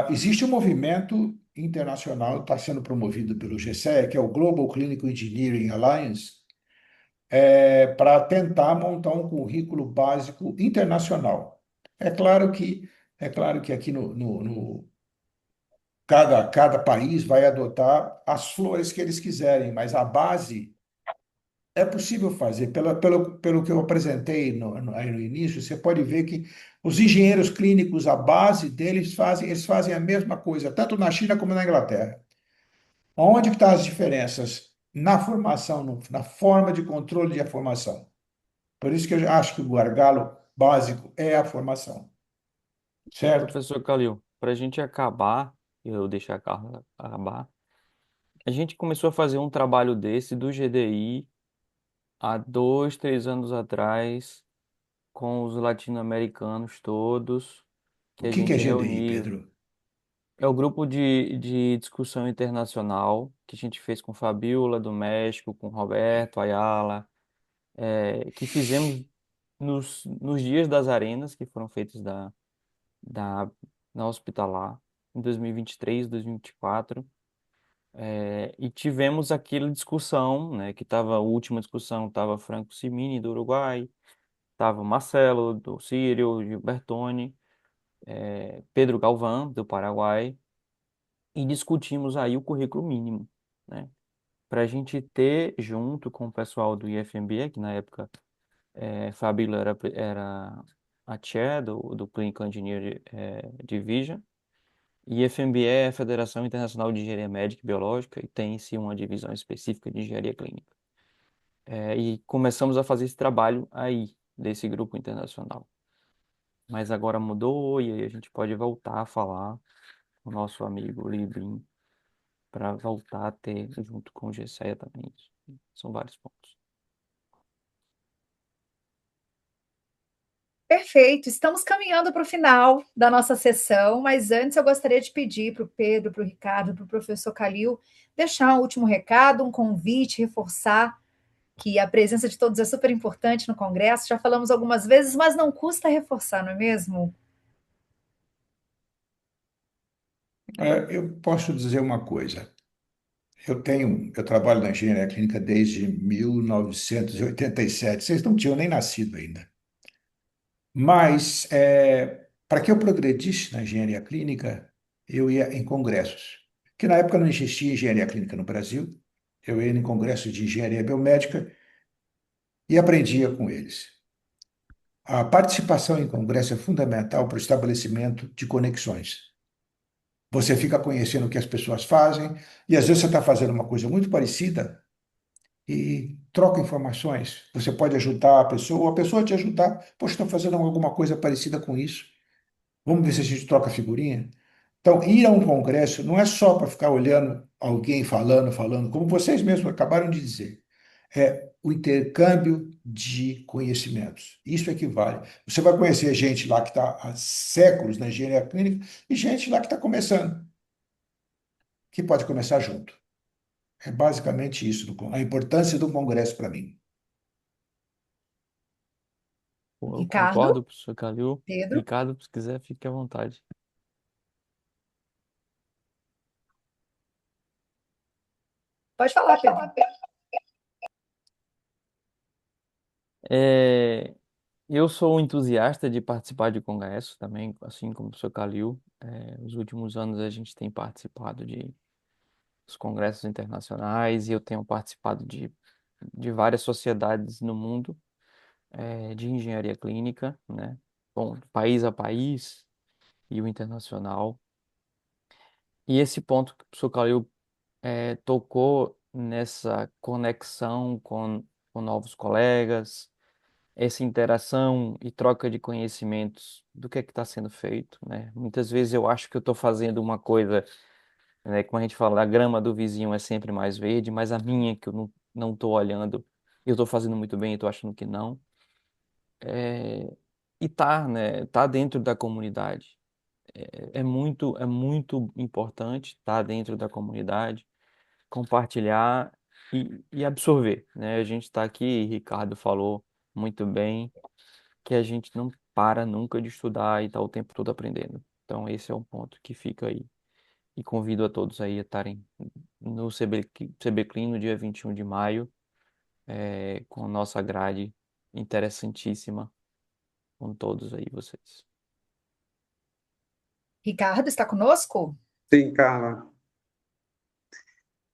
Existe um movimento internacional que está sendo promovido pelo GCE, que é o Global Clinical Engineering Alliance, para tentar montar um currículo básico internacional. É claro que, é claro que aqui cada país vai adotar as flores que eles quiserem, mas a base é possível fazer. Pelo que eu apresentei aí no início, você pode ver que os engenheiros clínicos, a base deles eles fazem a mesma coisa, tanto na China como na Inglaterra. Onde que estão as diferenças? Na formação, na forma de controle de formação. Por isso que eu acho que o gargalo básico é a formação, certo? Professor Calil, para a gente acabar, eu deixar a Carla acabar, a gente começou a fazer um trabalho desse do GDI há 2, 3 anos atrás, com os latino-americanos todos, que O a que é gente GDI, reuniu. Pedro? É o grupo de discussão internacional que a gente fez com Fabiola, do México, com Roberto Ayala, que fizemos nos dias das arenas, que foram feitos da, na Hospitalar, em 2023, 2024. E tivemos aquela discussão, né, que estava, a última discussão, estava Franco Simini, do Uruguai, estava Marcelo, do Sírio, Gilbertoni, Pedro Galvão, do Paraguai, e discutimos aí o currículo mínimo, né? Para a gente ter, junto com o pessoal do IFMB, que na época Fabíola era a chair do Clinical Engineer Division, e IFMB é a Federação Internacional de Engenharia Médica e Biológica, e tem-se uma divisão específica de engenharia clínica. E começamos a fazer esse trabalho aí, desse grupo internacional. Mas agora mudou, e aí a gente pode voltar a falar com o nosso amigo Libin, para voltar a ter, junto com o GCE também. São vários pontos. Perfeito, estamos caminhando para o final da nossa sessão, mas antes eu gostaria de pedir para o Pedro, para o Ricardo, para o professor Calil deixar um último recado, um convite, reforçar que a presença de todos é super importante no Congresso. Já falamos algumas vezes, mas não custa reforçar, não é mesmo? Eu posso dizer uma coisa. Eu trabalho na engenharia clínica desde 1987. Vocês não tinham nem nascido ainda. Mas, para que eu progredisse na engenharia clínica, eu ia em congressos. Que na época não existia engenharia clínica no Brasil. Eu ia em congressos de engenharia biomédica e aprendia com eles. A participação em congresso é fundamental para o estabelecimento de conexões. Você fica conhecendo o que as pessoas fazem, e às vezes você está fazendo uma coisa muito parecida e troca informações. Você pode ajudar a pessoa, ou a pessoa te ajudar. Poxa, estou fazendo alguma coisa parecida com isso. Vamos ver se a gente troca figurinha? Então, ir a um congresso não é só para ficar olhando alguém falando, como vocês mesmos acabaram de dizer. É o intercâmbio de conhecimentos. Isso é que vale. Você vai conhecer gente lá que está há séculos na engenharia clínica e gente lá que está começando, que pode começar junto. É basicamente isso, a importância do congresso para mim. Pô, eu Ricardo, concordo, professor Calil. Pedro, Ricardo, se quiser, fique à vontade. pode falar, Pedro. É, eu sou um entusiasta de participar de congresso também, assim como o professor Calil. Nos últimos anos a gente tem participado de os congressos internacionais e eu tenho participado de várias sociedades no mundo, de engenharia clínica, né? Bom, país a país e o internacional. E esse ponto que o professor Calil tocou nessa conexão com novos colegas, essa interação e troca de conhecimentos do que é que está sendo feito, né? Muitas vezes eu acho que eu estou fazendo uma coisa, né, como a gente fala, a grama do vizinho é sempre mais verde, mas a minha que eu não estou olhando, eu estou fazendo muito bem e estou achando que não. É, e tá, né? Tá dentro da comunidade. É muito importante estar dentro da comunidade, compartilhar e absorver, né? A gente está aqui, Ricardo falou muito bem, que a gente não para nunca de estudar e está o tempo todo aprendendo. Então, esse é um ponto que fica aí. E convido a todos aí a estarem no CB Clean no dia 21 de maio, com a nossa grade interessantíssima, com todos aí vocês. Ricardo está conosco? Sim, Carla.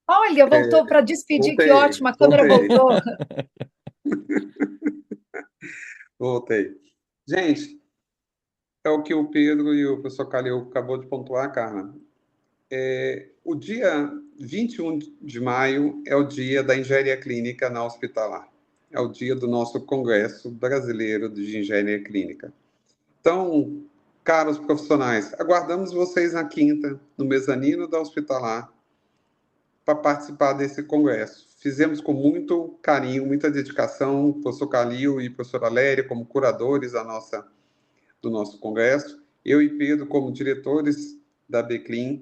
Olha, voltou para despedir, que Voltei, ótimo, a câmera voltei, voltou. voltei. Gente, é o que o Pedro e o professor Calil acabou de pontuar, Carla. O dia 21 de maio é o dia da engenharia clínica na hospitalar. É o dia do nosso Congresso Brasileiro de Engenharia Clínica. Então, caros profissionais, aguardamos vocês na quinta, no mezanino da hospitalar, para participar desse congresso. Fizemos com muito carinho, muita dedicação, o professor Calil e a professora Léria como curadores do nosso congresso, eu e Pedro como diretores da BClean,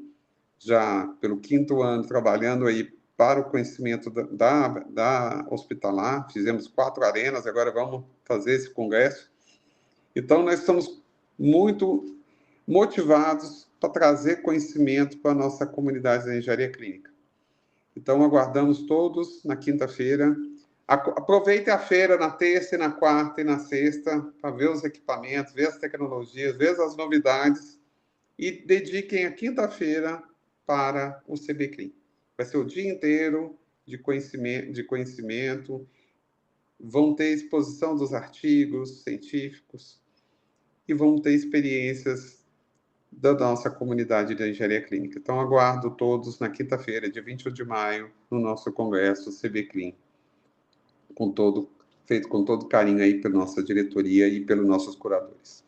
já pelo 5º ano trabalhando aí para o conhecimento da hospitalar. Fizemos 4 arenas, agora vamos fazer esse congresso. Então, nós estamos muito motivados para trazer conhecimento para a nossa comunidade da engenharia clínica. Então, aguardamos todos na quinta-feira. Aproveite a feira na terça, e na quarta e na sexta para ver os equipamentos, ver as tecnologias, ver as novidades e dediquem a quinta-feira para o CB Clean. Vai ser o dia inteiro de conhecimento, vão ter exposição dos artigos científicos e vão ter experiências da nossa comunidade de engenharia clínica. Então, aguardo todos na quinta-feira, dia 21 de maio, no nosso congresso CB Clean, feito com todo carinho aí pela nossa diretoria e pelos nossos curadores.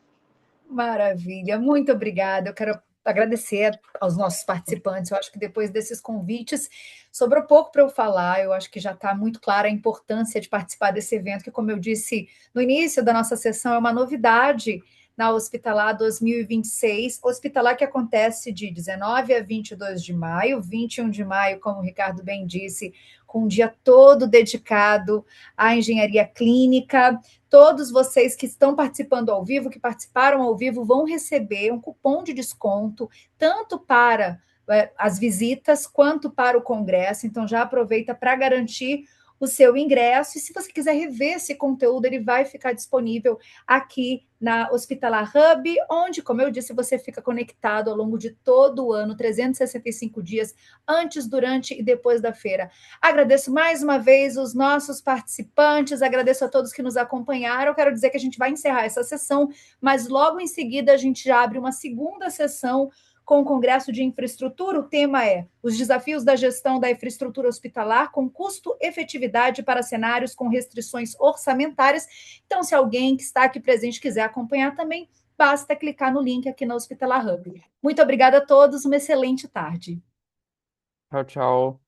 Maravilha, muito obrigada. Eu quero agradecer aos nossos participantes. Eu acho que depois desses convites, sobrou pouco para eu falar. Eu acho que já está muito clara a importância de participar desse evento, que, como eu disse no início da nossa sessão, é uma novidade na Hospitalar 2026, Hospitalar que acontece de 19 a 22 de maio, 21 de maio, como o Ricardo bem disse, com um dia todo dedicado à engenharia clínica. Todos vocês que estão participando ao vivo, que participaram ao vivo, vão receber um cupom de desconto, tanto para as visitas quanto para o congresso. Então, já aproveita para garantir o seu ingresso. E se você quiser rever esse conteúdo, ele vai ficar disponível aqui na Hospitalar Hub, onde, como eu disse, você fica conectado ao longo de todo o ano, 365 dias, antes, durante e depois da feira. Agradeço mais uma vez os nossos participantes, agradeço a todos que nos acompanharam. Eu quero dizer que a gente vai encerrar essa sessão, mas logo em seguida a gente já abre uma segunda sessão com o Congresso de Infraestrutura. O tema é os desafios da gestão da infraestrutura hospitalar com custo-efetividade para cenários com restrições orçamentárias. Então, se alguém que está aqui presente quiser acompanhar também, basta clicar no link aqui na Hospitalar Hub. Muito obrigada a todos, uma excelente tarde. Tchau, tchau.